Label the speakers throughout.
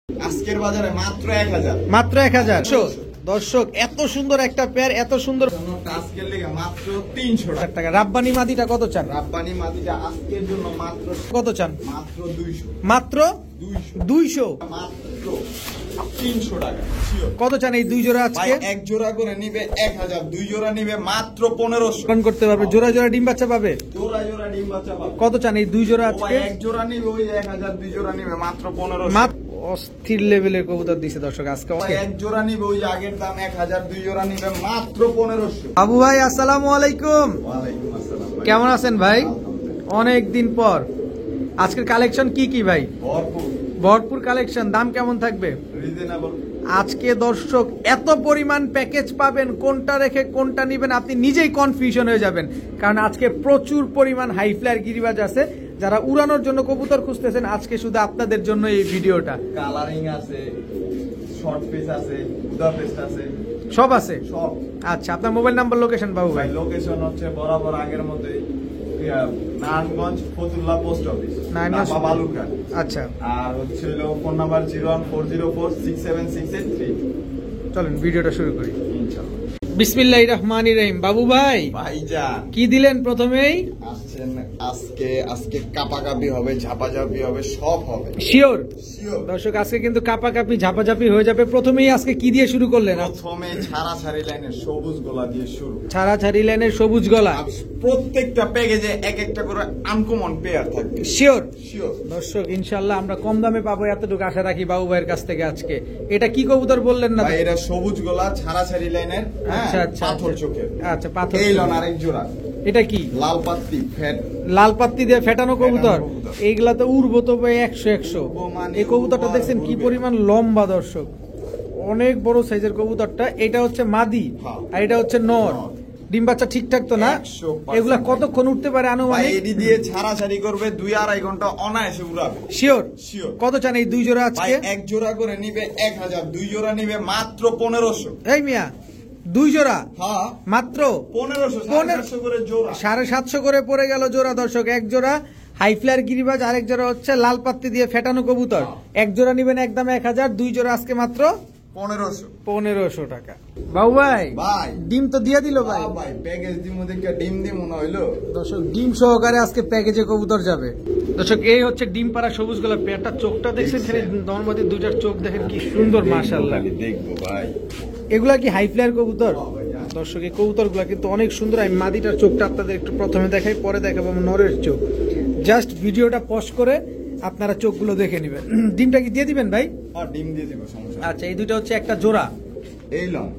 Speaker 1: আজকের বাজারে মাত্র 1000,
Speaker 2: মাত্র 1000। দর্শক এত সুন্দর একটা পেয়ার, এত সুন্দর
Speaker 1: আজকের লেগে মাত্র 300
Speaker 2: টাকা। রাব্বানি মাদিটা কত চান?
Speaker 1: রাব্বানি মাদিটা আজকের জন্য মাত্র
Speaker 2: কত চান?
Speaker 1: মাত্র 200,
Speaker 2: মাত্র
Speaker 1: 200,
Speaker 2: 200।
Speaker 1: মাত্র 300 টাকা।
Speaker 2: কত চান এই দুই জোড়া আজকে?
Speaker 1: এক জোড়া করে নিবে 1000, দুই জোড়া নিবে মাত্র 1500।
Speaker 2: পালন করতে পারবে, জোড়া জোড়া ডিম বাচ্চা পাবে।
Speaker 1: জোড়া জোড়া ডিম বাচ্চা পাবে।
Speaker 2: কত চান এই দুই জোড়া আজকে?
Speaker 1: এক জোড়া নিবে ওই 1000, দুই জোড়া নিবে মাত্র 1500।
Speaker 2: মাত্র অস্থির লেভেলের কবুতর দিছে দর্শক আজকে।
Speaker 1: এক জোড়া নিবে ওই আগের দাম 1000, দুই জোড়া নিবে মাত্র 1500।
Speaker 2: আবু ভাই আসসালামু আলাইকুম,
Speaker 1: ওয়ালাইকুম আসসালাম।
Speaker 2: কেমন আছেন ভাই? অনেক দিন পর। আজকের কালেকশন কি কি ভাই?
Speaker 1: ভরপুর
Speaker 2: ভরপুর কালেকশন। দাম কেমন থাকবে
Speaker 1: রিজনেবল।
Speaker 2: আজকে দর্শক এত পরিমাণ প্যাকেজ পাবেন, কোনটা রেখে কোনটা নেবেন আপনি নিজেই কনফিউশন হয়ে যাবেন। কারণ আজকে প্রচুর পরিমাণ হাই ফ্লায়ার গিরিবাজ আছে, যারা উড়ানোর জন্য কবুতর খুঁজতেছেন আজকে শুধু আপনাদের জন্য এই ভিডিওটা।
Speaker 1: কালারিং আছে, শর্ট পিস আছে, উদা পেস্ট আছে,
Speaker 2: সব আছে
Speaker 1: সব।
Speaker 2: আচ্ছা, আপনার মোবাইল নাম্বার লোকেশন বাবু ভাই?
Speaker 1: লোকেশন হচ্ছে বরাবর আগের মধ্যে নারায়ণগঞ্জ ফতুল্লা পোস্ট অফিস,
Speaker 2: নারায়ণগঞ্জ
Speaker 1: বালুরঘাট।
Speaker 2: আচ্ছা,
Speaker 1: আর হচ্ছে হলো ফোন নাম্বার 014046768।
Speaker 2: চলেন ভিডিওটা শুরু করি
Speaker 1: ইনশাআল্লাহ।
Speaker 2: বিসমিল্লাহির রহমানির রহিম। বাবু ভাই
Speaker 1: ভাইজান
Speaker 2: কি দিলেন প্রথমেই?
Speaker 1: আসছেন আজকে কাপাকাপি হবে, ঝাপাঝাপি হবে, সব হবে
Speaker 2: শিওর
Speaker 1: শিওর।
Speaker 2: দর্শক আজকে কিন্তু কাপাকাপি ঝাপাঝাপি হয়ে যাবে। প্রথমেই আজকে কি দিয়ে শুরু করলেন?
Speaker 1: প্রথমে ছাড়াছাড়ি লাইনের সবুজ গোলা দিয়ে শুরু।
Speaker 2: ছাড়াছাড়ি লাইনের সবুজ গলা।
Speaker 1: আর প্রত্যেকটা প্যাকেজে এক একটা করে আনকমন পেয়ার থাকবে।
Speaker 2: শিওর
Speaker 1: শিওর
Speaker 2: দর্শক, ইনশাল্লাহ আমরা কম দামে পাবো এতটুকু আশা রাখি বাবু ভাইয়ের কাছ থেকে আজকে। এটা কি কবুতর বললেন না?
Speaker 1: ভাই এটা সবুজ গোলা ছাড়াছাড়ি লাইনের,
Speaker 2: আচ্ছা আচ্ছা
Speaker 1: পাথর চোখের।
Speaker 2: আচ্ছা, পাথর
Speaker 1: এই লন আরেক জোড়া।
Speaker 2: এটা কি?
Speaker 1: লাল পাত্তি ফ্যাট,
Speaker 2: লাল পাত্তি দিয়ে ফেটানো কবুতর।
Speaker 1: কবুতর।
Speaker 2: এইগুলা তো উড়বো তো ভাই 100।
Speaker 1: মানে
Speaker 2: এই কবুতরটা দেখছেন কি
Speaker 1: উড়বে।
Speaker 2: পরিমাণ লম্বা দর্শক, অনেক বড় সাইজের কবুতরটা। এটা হচ্ছে মাদি
Speaker 1: হ্যাঁ।
Speaker 2: আর এটা হচ্ছে নর।
Speaker 1: নর।
Speaker 2: ডিম বাচ্চা ঠিকঠাক তো না?
Speaker 1: 100%
Speaker 2: এগুলা কতক্ষণ উঠতে পারে
Speaker 1: ভাই
Speaker 2: আনুমানিক?
Speaker 1: এডি দিয়ে ছাড়াছাড়ি করবে 2-2.5 ঘন্টা অনায়াসে উড়াবে।
Speaker 2: Sure
Speaker 1: sure.
Speaker 2: কত চান এই দুই জোড়া
Speaker 1: ভাই
Speaker 2: আজকে?
Speaker 1: এক জোড়া করে নিবে 1000, দুই জোড়া নিবে মাত্র 1500।
Speaker 2: এই মিয়া, দুই জোড়া
Speaker 1: হ্যাঁ
Speaker 2: মাত্র
Speaker 1: 1500, 750 করে জোড়া।
Speaker 2: 750 করে পড়ে গেল জোড়া দর্শক। এক জোড়া হাই ফ্লায়ার গিরিবাজ, আরেক জোড়া হচ্ছে লাল পাত্তি দিয়ে ফেটানো কবুতর। এক জোড়া নিবেন একদম 1000, দুই জোড়া আজকে মাত্র 1500 টাকা। বাবু ভাই
Speaker 1: ভাই
Speaker 2: ডিম তো দিয়ে দিল ভাই।
Speaker 1: ভাই প্যাকেজ দিমু দেখে ডিম দিমু না হইলো।
Speaker 2: দর্শক ডিম সহকারে আজকে প্যাকেজে কবুতর যাবে। দর্শক এই হচ্ছে ডিম পাড়া সবুজ গোলাপ পেয়ারটা। চোখটা দেখছেন, নর্মাদি দুইটার চোখ দেখেন কি সুন্দর, মাশাআল্লাহ।
Speaker 1: দেখবো ভাই।
Speaker 2: এগুলা কি হাই ফ্লায়ার কবুতর? দর্শক এই কবুতর গুলা কিন্তু অনেক সুন্দর। আমি মাদিটার চোখটা আপনাদের একটু প্রথমে দেখাই, পরে দেখাবো নরের চোখ। জাস্ট ভিডিওটা পজ করে আপনারা চোখগুলো দেখে নেবেন। ডিমটা কি দিয়ে দিবেন ভাই?
Speaker 1: আর ডিম দিয়ে দিব, সমস্যা নেই।
Speaker 2: আচ্ছা, এই দুইটা হচ্ছে একটা জোড়া,
Speaker 1: এই লন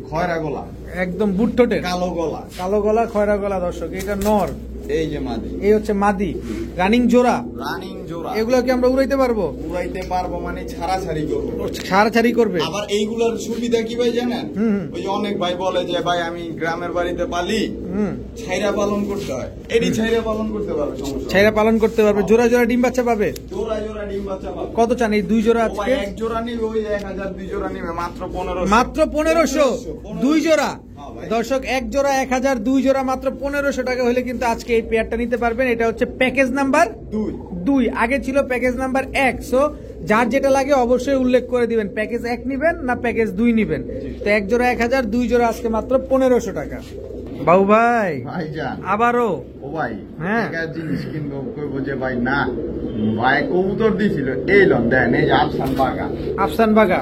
Speaker 1: খয়রা গলা,
Speaker 2: একদম বুটঠোঁটের
Speaker 1: কালো গলা,
Speaker 2: কালো গলা, খয়রা গলা। দর্শক এটা নর,
Speaker 1: এই যে মাদি,
Speaker 2: এই হচ্ছে মাদি। রানিং জোড়া।
Speaker 1: রানিং জোড়া।
Speaker 2: এগুলো কি আমরা উড়াইতে পারবো?
Speaker 1: উড়াইতে পারবো মানে ছাড়াছাড়ি করবো।
Speaker 2: ছাড়াছাড়ি করবে।
Speaker 1: আবার এইগুলোর সুবিধা কি ভাই জানেন?
Speaker 2: হুম।
Speaker 1: ওই যে অনেক ভাই বলে যে ভাই আমি গ্রামের বাড়িতে পালি, ছাইরা পালন করতে হয়। এডি ছাইরা পালন করতে পারবে, সমস্যা নেই।
Speaker 2: ছাইরা পালন করতে পারবে, জোড়া জোড়া ডিম বাচ্চা পাবে।
Speaker 1: জোড়া জোড়া ডিম বাচ্চা পাবে।
Speaker 2: কত চান এই দুই জোড়া
Speaker 1: ও ভাই
Speaker 2: আজকে?
Speaker 1: এক জোড়া নিবে ওই 1000, দুই জোড়া নিবে মাত্র 1500।
Speaker 2: মাত্র 1500, দুই জোড়া।
Speaker 1: হ্যাঁ ভাই।
Speaker 2: দর্শক এক জোড়া 1000, দুই জোড়া মাত্র 1500 টাকা হলে কিন্তু আজকে এই পেয়ারটা নিতে পারবেন। এটা হচ্ছে প্যাকেজ নাম্বার 2, আগে ছিল প্যাকেজ নাম্বার 1। সো যার যেটা লাগে অবশ্যই উল্লেখ করে দিবেন, প্যাকেজ 1 নিবেন না প্যাকেজ 2 নিবেন। তো এক জোড়া 1000, দুই জোড়া আজকে মাত্র 1500 টাকা। বাবু ভাই
Speaker 1: ভাইজান
Speaker 2: আবারও
Speaker 1: ও ভাই
Speaker 2: হ্যাঁ।
Speaker 1: একটা জিনিস কিনবো, কইবো যে ভাই না ভাই কবুতর দিছিল, এই লন দেন, এই যে আফসান বাগা।
Speaker 2: আফসান বাগা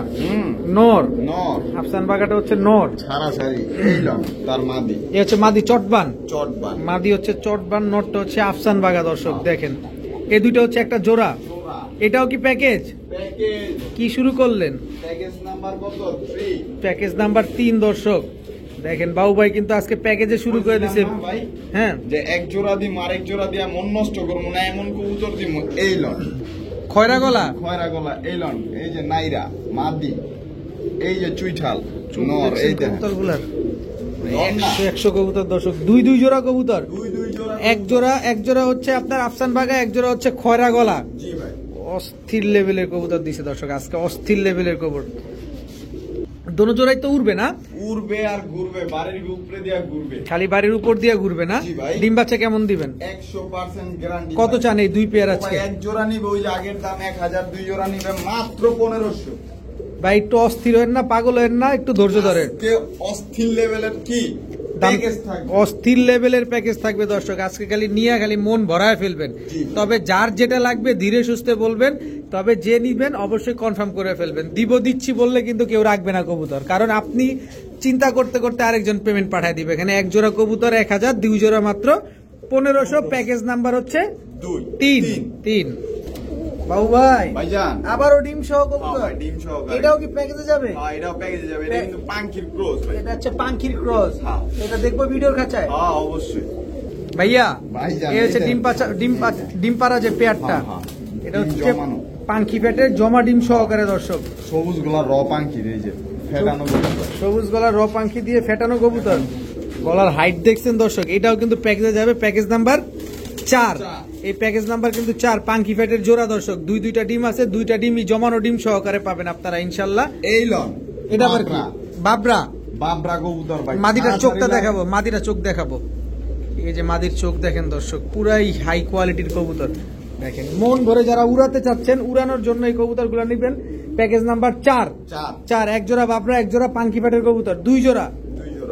Speaker 2: নর।
Speaker 1: নর
Speaker 2: আফসান বাগাটা হচ্ছে নর।
Speaker 1: ছাড়াছাড়ি, এই লন তার মাদি,
Speaker 2: এ হচ্ছে মাদি চটবান।
Speaker 1: চটবান।
Speaker 2: মাদি হচ্ছে চটবান, নটটা হচ্ছে আফসান বাগা। দর্শক দেখেন এই দুইটা হচ্ছে একটা জোড়া। এটাও কি প্যাকেজ?
Speaker 1: প্যাকেজ
Speaker 2: কি শুরু করলেন?
Speaker 1: প্যাকেজ নাম্বার কত? 3।
Speaker 2: Package number 3। দর্শক দেখেন বাবু ভাই কিন্তু আজকে প্যাকেজে শুরু করে দিছে।
Speaker 1: ভাই
Speaker 2: হ্যাঁ,
Speaker 1: যে এক জোড়া দিম আরেক জোড়া দিয়া মন নষ্ট করবো না, এমন কবুতর দিম। এই লন
Speaker 2: খয়রা গলা,
Speaker 1: খয়রা গলা, এই লন, এই যে নাইরা মাদি, এই যে চুইঠাল নর, এই দেন
Speaker 2: কবুতরগুলার 100 কবুতর। দর্শক দুই জোড়া কবুতর।
Speaker 1: দুই জোড়া।
Speaker 2: এক জোড়া হচ্ছে আপনার আফসান বাগা, এক জোড়া হচ্ছে খয়রা গলা।
Speaker 1: জি ভাই।
Speaker 2: অস্থির লেভেলের কবুতর দিছে দর্শক আজকে, অস্থির লেভেলের কবুতর। দোনো জোড়াই তো উড়বে না?
Speaker 1: উড়বে আর ঘুরবে, বাড়ির উপরে দিয়ে ঘুরবে,
Speaker 2: খালি বাড়ির উপর দিয়ে ঘুরবে না?
Speaker 1: জি ভাই।
Speaker 2: ডিম বাচ্চা কেমন দিবেন?
Speaker 1: 100% গ্যারান্টি।
Speaker 2: কত চান এই দুই পেয়ার আজকে?
Speaker 1: এক জোড়া নিবে ওই যে আগের দাম 1000, দুই জোড়া নিবে মাত্র 1500।
Speaker 2: ভাই একটু অস্থির হয়েন না, পাগল হয়েন না, একটু ধৈর্য ধরেন।
Speaker 1: আজকে অস্থির লেভেলের কি
Speaker 2: দাম
Speaker 1: প্যাকেজ থাকবে,
Speaker 2: অস্থির লেভেলের প্যাকেজ থাকবে দর্শক। আজকে খালি নিয়ে খালি মন ভরায় ফেলবেন।
Speaker 1: জি।
Speaker 2: তবে যার যেটা লাগবে ধীরে সুস্থে বলবেন, তবে যে নিবেন অবশ্যই কনফার্ম করে ফেলবেন। দিচ্ছি বললে কিন্তু কেউ রাখবে না কবুতর, কারণ আপনি চিন্তা করতে করতে আরেকজন পেমেন্ট পাঠিয়ে দিবে। এখানে এক জোড়া কবুতর 1000, দুই জোড়া মাত্র 1500। প্যাকেজ নাম্বার হচ্ছে 3। বাবু ভাই
Speaker 1: ভাইজান
Speaker 2: আবারও ডিম সহ
Speaker 1: হ্যাঁ
Speaker 2: কবুতর,
Speaker 1: ভাই, ডিম সহকারে।
Speaker 2: এটাও কি প্যাকেজে যাবে?
Speaker 1: হ্যাঁ এটাও প্যাকেজে যাবে, এটা কিন্তু পাঙ্কির ক্রস ভাই।
Speaker 2: এটা হচ্ছে পাঙ্খির ক্রস।
Speaker 1: হ্যাঁ।
Speaker 2: এটা দেখবো ভিডিওর খাঁচায়।
Speaker 1: হ্যাঁ অবশ্যই
Speaker 2: ভাইয়া
Speaker 1: ভাইজান,
Speaker 2: এই হচ্ছে
Speaker 1: এটা-
Speaker 2: ডিম পাড়া যে পেয়ারটা,
Speaker 1: হ্যাঁ, হ্যাঁ।
Speaker 2: এটা
Speaker 1: ডিম
Speaker 2: হচ্ছে
Speaker 1: জমানো।
Speaker 2: পাঙ্খি পেটের জমা ডিম সহকারে দর্শক।
Speaker 1: সবুজ গুলা র পাঙ্কির, এই যে ফেটানো কবুতর।
Speaker 2: সবুজ গলার র পাঙ্খি দিয়ে ফেটানো কবুতর, গলার হাইট দেখছেন দর্শক। এটাও কিন্তু প্যাকেজে যাবে, প্যাকেজ নাম্বার 4। এই প্যাকেজ নাম্বার কিন্তু 4। পাঙ্খি ফেটের জোড়া দর্শক, দুইটা ডিম আছে, দুইটা ডিমই জমানো ডিম সহকারে পাবেন আপনারা ইনশাল্লাহ।
Speaker 1: এই লন
Speaker 2: এটা আবার কি? বাবরা
Speaker 1: বাবরা কবুতর ভাই।
Speaker 2: মাদিটার
Speaker 1: তাড়াতাড়ি
Speaker 2: চোখটা
Speaker 1: লাগে।
Speaker 2: দেখাবো, মাদিটা চোখ দেখাবো। এই যে মাদির চোখ দেখেন দর্শক, পুরাই হাই কোয়ালিটির কবুতর দেখেন। মন ভরে যারা উড়াতে চাচ্ছেন, উড়ানোর জন্য এই কবুতর গুলা নিবেন। Package number 4। এক জোড়া বাবরা, এক জোড়া পাঙ্কি পেটের কবুতর, দুই জোড়া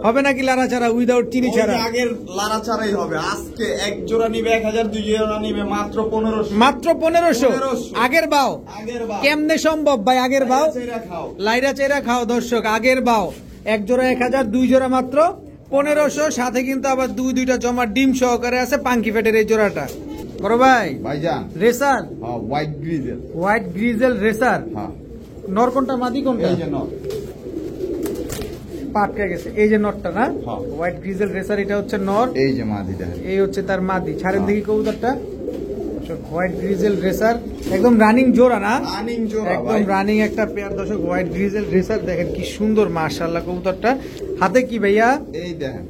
Speaker 2: হবে নাকি লারা ছাড়া, উইদাউট চিনি ছাড়া?
Speaker 1: ওই যে আগের লারা ছাড়াই হবে। আজকে এক জোড়া নিবে 1000, দুই জোড়া নিবে মাত্র 1500।
Speaker 2: মাত্র 1500। আগের বাও
Speaker 1: আগের বার
Speaker 2: কেমনে সম্ভব ভাই? আগের বাও
Speaker 1: চেরা খাও।
Speaker 2: লাইরা চেরা খাও দর্শক। আগের বাও এক জোড়া 1000, দুই জোড়া মাত্র 1500। সাথে কিন্তু আবার দুইটা জমা ডিম সহকারে আছে পাঙ্কি পেটের এই জোড়াটা। বড় ভাই
Speaker 1: ভাইজান
Speaker 2: রেসার,
Speaker 1: হ্যাঁ white grizzle.
Speaker 2: White grizzle racer.
Speaker 1: হ্যাঁ
Speaker 2: নর কোনটা মাদি কোনটা?
Speaker 1: এই যে নর।
Speaker 2: পাটকে গেছে, এই যে নরটা না?
Speaker 1: হ্যাঁ।
Speaker 2: হোয়াইট গ্রিজেল রেসার, এটা হচ্ছে নর,
Speaker 1: এই যে মাদিটা।
Speaker 2: এই হচ্ছে তার মাদি। ছাড়েন
Speaker 1: হ্যাঁ।
Speaker 2: দেখি কবুতরটা। হোয়াইট গ্রিজেল রেসার একদম রানিং জোড়া না?
Speaker 1: রানিং জোড়া
Speaker 2: একদম
Speaker 1: ভাই।
Speaker 2: রানিং একটা পেয়ার দর্শক। হোয়াইট গ্রিজেল রেসার দেখেন কি সুন্দর মাশাআল্লাহ কবুতরটা। হাতে কি ভাইয়া?
Speaker 1: এই দেখেন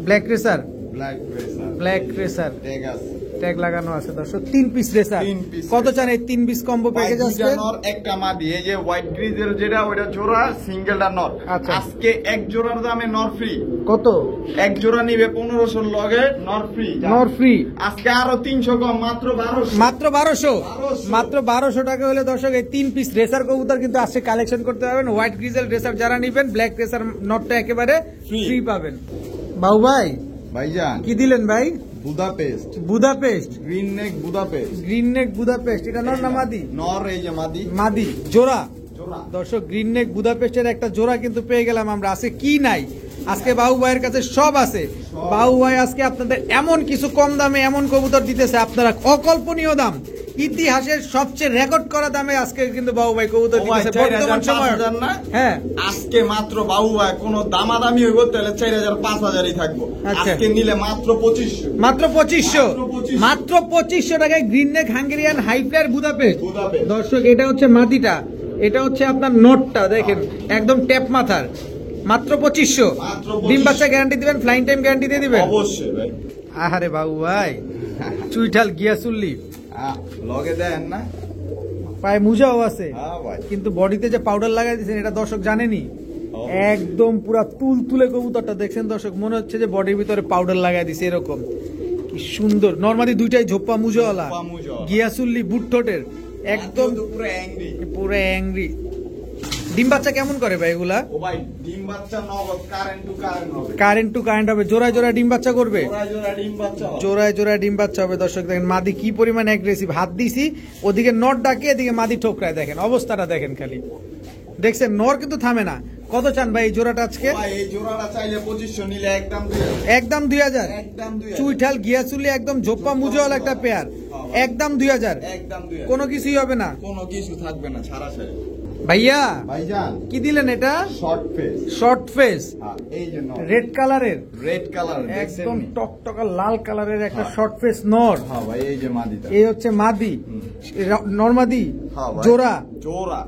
Speaker 2: black racer,
Speaker 1: black racer.
Speaker 2: Black racer
Speaker 1: tag আছে।
Speaker 2: ট্যাগ লাগানো আছে দর্শক। 3 পিস রেসার।
Speaker 1: 3 piece
Speaker 2: কত
Speaker 1: racer।
Speaker 2: চান এই 3 পিস কম্বো প্যাকেজ
Speaker 1: ভাই,
Speaker 2: আছে?
Speaker 1: দুইটা নর একটা মাদি। এই যে হোয়াইট গ্রিজেল যেটা ওটা জোড়া, সিঙ্গেলটা নর।
Speaker 2: আচ্ছা।
Speaker 1: আজকে এক জোড়ার দামে নর ফ্রি।
Speaker 2: কত?
Speaker 1: এক জোড়া নিবে 1500 লগে নর ফ্রি।
Speaker 2: নর ফ্রি।
Speaker 1: আজকে আরো 300 কম, মাত্র 1200।
Speaker 2: মাত্র 1200।
Speaker 1: 1200
Speaker 2: মাত্র 1200 টাকা হলে দর্শক এই 3 পিস রেসার কবুতর কিন্তু আজকে কালেকশন করতে পারবেন। হোয়াইট গ্রিজেল রেসার যারা নিবেন, ব্ল্যাক রেসার নটটা একেবারে
Speaker 1: Free।
Speaker 2: ফ্রি পাবেন। বাবু ভাই
Speaker 1: ভাইজান
Speaker 2: কি দিলেন ভাই?
Speaker 1: বুদাপেস্ট,
Speaker 2: বুদাপেস্ট,
Speaker 1: গ্রিন নেক বুদাপেস্ট।
Speaker 2: গ্রিন নেক বুদাপেস্ট, এটা নর না মাদি?
Speaker 1: নর, এই যে মাদি
Speaker 2: মাদি জোড়া।
Speaker 1: জোড়া।
Speaker 2: দর্শক গ্রিন নেক বুদাপেস্টের একটা জোড়া কিন্তু পেয়ে গেলাম আমরা। আজকে কি নাই? আজকে বাবু ভাইয়ের কাছে সব আছে। বাবু ভাই আজকে আপনাদের এমন কিছু কম দামে এমন কবুতর দিতেছে, আপনারা অকল্পনীয় দাম, ইতিহাসের সবচেয়ে রেকর্ড করা দামে আজকে কিন্তু বাবু ভাই কবুতর
Speaker 1: ও ভাই,
Speaker 2: দিতেছে
Speaker 1: 4000,
Speaker 2: বর্তমান সময়।
Speaker 1: 5000 না?
Speaker 2: হ্যাঁ
Speaker 1: আজকে মাত্র বাবু ভাই কোনো দামাদামি হইব তাহলে 4000, 5000ই থাকবো।
Speaker 2: আচ্ছা।
Speaker 1: আজকে নিলে মাত্র 2500।
Speaker 2: মাত্র 2500।
Speaker 1: মাত্র 2500
Speaker 2: মাত্র 2500 টাকায় green neck Hungarian high flyer Budapest.
Speaker 1: Budapest.
Speaker 2: দর্শক এটা হচ্ছে মাদিটা, এটা হচ্ছে আপনার নোটটা দেখেন একদম ট্যাপ মাথার। মাত্র 2500।
Speaker 1: মাত্র 2500
Speaker 2: ডিম বাচ্চা গ্যারান্টি দিবেন, ফ্লাইং টাইম গ্যারান্টি দিয়ে দিবেন।
Speaker 1: অবশ্যই ভাই।
Speaker 2: আহারে বাবু ভাই চুইঠাল গিয়াসুল্লি
Speaker 1: লগে দেন না?
Speaker 2: পায়ে মুজাও আছে,
Speaker 1: হ্যাঁ ভাই।
Speaker 2: কিন্তু বডিতে যে পাউডার লাগাই দিয়েছেন এটা দর্শক জানেনি। একদম পুরা তুল তুলে কবুতরটা দেখছেন দর্শক, মনে হচ্ছে যে বডির ভিতরে পাউডার লাগাই দিছে এরকম। কি সুন্দর নরমালি, দুইটাই ঝোপ্পা মুজোওয়ালা,
Speaker 1: ঝোপ্পা মুজোওয়ালা।
Speaker 2: গিয়াসুল্লি বুট ঠোঁটের, একদম
Speaker 1: আজকে তো পুরো অ্যাংরি।
Speaker 2: পুরো অ্যাংরি। ডিম বাচ্চা কেমন করে ভাই এগুলা?
Speaker 1: ও ভাই ডিম বাচ্চা নগদ, কারেন্ট টু কারেন্ট হবে।
Speaker 2: কারেন্ট টু কারেন্ট হবে, জোড়ায় জোড়ায় ডিম বাচ্চা করবে।
Speaker 1: জোড়া জোড়া ডিম বাচ্চা হবে।
Speaker 2: জোড়ায় জোড়ায় ডিম বাচ্চা হবে দর্শক। দেখেন মাদি কি পরিমাণ অ্যাগ্রেসিভ, হাত দিছি ওদিকে নট ডাকে, এদিকে মাদি ঠোকরায়, দেখেন অবস্থাটা দেখেন খালি। দেখছেন নর কিন্তু থামে না। কত চান ভাই এই জোড়াটা আজকে?
Speaker 1: ভাই এই জোড়াটা চাইলে 2500, নিলে একদম 2000।
Speaker 2: একদম 2000।
Speaker 1: একদম 2000।
Speaker 2: চুইঠাল গিয়াসুলি একদম ঝোপ্পা মুজোওয়ালা একটা পেয়ার, একদম 2000।
Speaker 1: একদম 2000।
Speaker 2: কোনো কিছুই হবে না
Speaker 1: কোনো কিছু থাকবে না, ছাড়া ছাড়া।
Speaker 2: ভাইয়া।
Speaker 1: ভাইজান
Speaker 2: কি দিলেন এটা?
Speaker 1: Short face.
Speaker 2: শর্ট ফেস,
Speaker 1: এই যে নর,
Speaker 2: রেড কালারের,
Speaker 1: রেড কালার
Speaker 2: একদম টকটকা লাল কালারের একটা
Speaker 1: হ্যাঁ।
Speaker 2: শর্ট ফেস নর।
Speaker 1: হ্যাঁ ভাই, এই যে মাদিটা।
Speaker 2: এই হচ্ছে মাদি, নরমাদি
Speaker 1: হ্যাঁ ভাই।
Speaker 2: জোড়া।
Speaker 1: জোড়া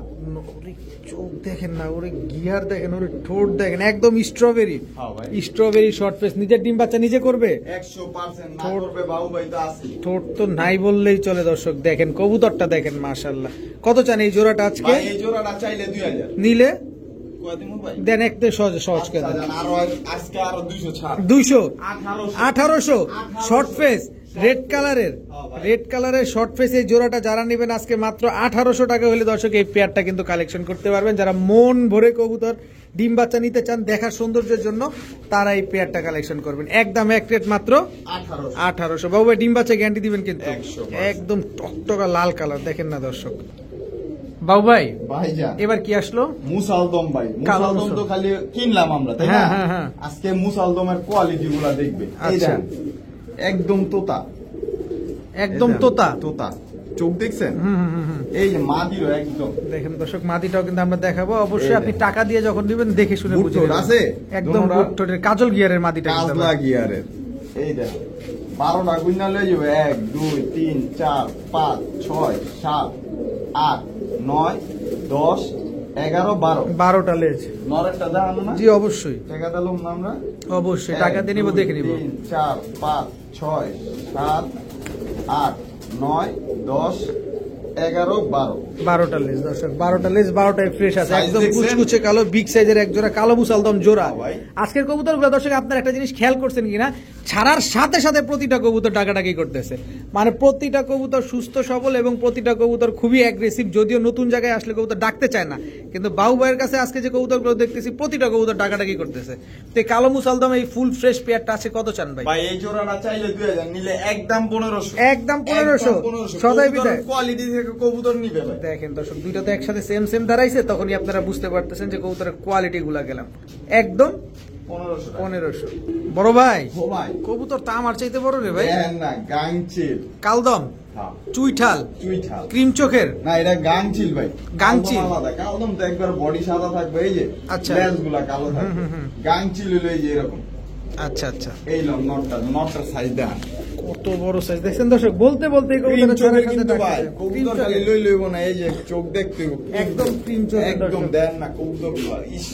Speaker 2: ওরে চোখ দেখেন না, ওরে গিয়ার দেখেন, ওরে ঠোঁট দেখেন, একদম স্ট্রবেরি।
Speaker 1: হ্যাঁ ভাই।
Speaker 2: Strawberry short face. নিজের ডিম বাচ্চা নিজে করবে?
Speaker 1: 100% না করবে বাবু ভাই তো আছে।
Speaker 2: ঠোঁট তো নাই বললেই চলে দর্শক। দেখেন কবুতরটা দেখেন, মাশাআল্লাহ। কত চান এই জোড়াটা আজকে?
Speaker 1: ভাই এই জোড়াটা চাইলে 2000
Speaker 2: নিলে
Speaker 1: কয় দিমু ভাই?
Speaker 2: দেন একটু সহজ সহজ করে দেন।
Speaker 1: আরো আজকে আরো 200 ছাড়।
Speaker 2: 200
Speaker 1: 1800
Speaker 2: 1800 শর্ট ফেস রেড কালারের। রেড কালারের শর্ট ফেস এই জোড়াটা যারা নেবেন আজকে মাত্র 1800 টাকা হলে দর্শক এই পেয়ারটা কিন্তু কালেকশন করতে পারবেন। যারা মন ভরে কবুতর ডিম বাচ্চা নিতে চান দেখার সৌন্দর্যের জন্য, তারা এই পেয়ারটা কালেকশন করবেন। একদম এক রেট মাত্র 1800। বাবু ভাই ডিম বাচ্চা গ্যারান্টি দিবেন কিন্তু?
Speaker 1: 100%।
Speaker 2: একদম টকটকা লাল কালার দেখেন না দর্শক। বাবু ভাই
Speaker 1: ভাইজান
Speaker 2: এবার কি আসলো?
Speaker 1: মুসালদম ভাই।
Speaker 2: কালো
Speaker 1: মুসালদম তো খালি কিনলাম আমরা, তাই না?
Speaker 2: হ্যাঁ, হ্যাঁ, হ্যাঁ।
Speaker 1: আজকে মুসালদমের কোয়ালিটি গুলা দেখবে। এই
Speaker 2: আচ্ছা।
Speaker 1: দেখেন একদম তোতা,
Speaker 2: একদম
Speaker 1: এই দেখেন,
Speaker 2: তোতা।
Speaker 1: তোতা চোখ দেখছেন?
Speaker 2: হুম হুম হুম।
Speaker 1: এই যে মাদিরও একদম
Speaker 2: দেখেন দর্শক মাদিটাও কিন্তু আমরা দেখাবো অবশ্যই।
Speaker 1: এই
Speaker 2: আপনি
Speaker 1: দেখেন।
Speaker 2: টাকা দিয়ে যখন দিবেন দেখে শুনে
Speaker 1: বুট
Speaker 2: বুঝে
Speaker 1: ঠোঁট
Speaker 2: নেবেন।
Speaker 1: আছে?
Speaker 2: একদম
Speaker 1: দোনোটা?
Speaker 2: বুট ঠোঁটের কাজল গিয়ারের মাদিটা কিন্তু
Speaker 1: কাজলা
Speaker 2: আমরা।
Speaker 1: গিয়ারের। এই দেখেন 12টা গুণা লয়ে যাবে। 1 2 3 4 5 6 7 8 9 10 11 12
Speaker 2: 12টা লেজ।
Speaker 1: নরেরটা দেখানো না?
Speaker 2: জি অবশ্যই
Speaker 1: টাকা দিলাম না আমরা?
Speaker 2: অবশ্যই টাকা দিয়ে নিব, দেখে নিব।
Speaker 1: 3 4 5 6 7 8 9 10 11 12
Speaker 2: 12টা লেজ দর্শক, 12টা লেজ, 12টাই ফ্রেশ আছে,
Speaker 1: Size
Speaker 2: একদম
Speaker 1: দেখছেন?
Speaker 2: কুচকুচে কালো বিগ সাইজের এক জোড়া কালো মুসালদম জোড়া।
Speaker 1: হ্যাঁ ভাই।
Speaker 2: আজকের কবুতরগুলো দর্শক আপনার একটা জিনিস খেয়াল করছেন কিনা, ছাড়ার সাথে সাথে প্রতিটা কবুতর ডাকাডাকি করতেছে। মানে প্রতিটা কবুতর সুস্থ সবল এবং প্রতিটা কবুতর খুবই অ্যাগ্রেসিভ। যদিও নতুন জায়গায় আসলে কবুতর ডাকতে চায় না, কিন্তু বাবু ভাইয়ের কাছে আজকে যে কবুতরগুলো দেখতেছি প্রতিটা কবুতর ডাকাডাকি করতেছে। তো এই কালো মুসালদম এই ফুল ফ্রেশ পেয়ারটা আছে কত চান ভাই?
Speaker 1: ভাই এই জোড়াটা চাইলে 2000, নিলে একদম 1500।
Speaker 2: একদম 1500 সদাই বিদায়।
Speaker 1: কোয়ালিটি থেকে কবুতর নিবে ভাই।
Speaker 2: দেখেন দর্শক দুইটা তো একসাথে সেম সেম দাঁড়াইছে, তখনই আপনারা বুঝতে পারতেছেন যে কবুতরের কোয়ালিটি গুলা গেলাম একদম
Speaker 1: 1500 টাকা।
Speaker 2: 1500। বড় ভাই
Speaker 1: ও ভাই
Speaker 2: কবুতর তা আমার চাইতে বড় রে ভাই।
Speaker 1: দেখেন না গাংচিল।
Speaker 2: কালদম,
Speaker 1: হ্যাঁ
Speaker 2: চুইঠাল,
Speaker 1: চুইঠাল।
Speaker 2: ক্রিম চোখের।
Speaker 1: না এটা গাংচিল ভাই।
Speaker 2: গাংচিল।
Speaker 1: কালদম আলাদা। কালদম তো একবার বডি সাদা থাকবে, এই যে
Speaker 2: আচ্ছা।
Speaker 1: লেজগুলা কালো থাকবে। গাংচিল হলো এই যে এরকম।
Speaker 2: আচ্ছা আচ্ছা,
Speaker 1: এই লং নটটার সাইজ দেখান।
Speaker 2: কত বড় সাইজ দেখছেন দর্শক। বলতে বলতে এই
Speaker 1: ক্রিম
Speaker 2: কবুতরের
Speaker 1: চোখের
Speaker 2: ছাড়ার সাথে
Speaker 1: কিন্তু ভাই
Speaker 2: ডাকতেছে। ক্রিম
Speaker 1: কবুতর খালি
Speaker 2: চোখের।
Speaker 1: লই লইব না, এই যে চোখ দেখতে হইব।
Speaker 2: একদম ক্রিম চোখের
Speaker 1: একদম
Speaker 2: দর্শক।
Speaker 1: দেন না কবুতর গুলা। ইস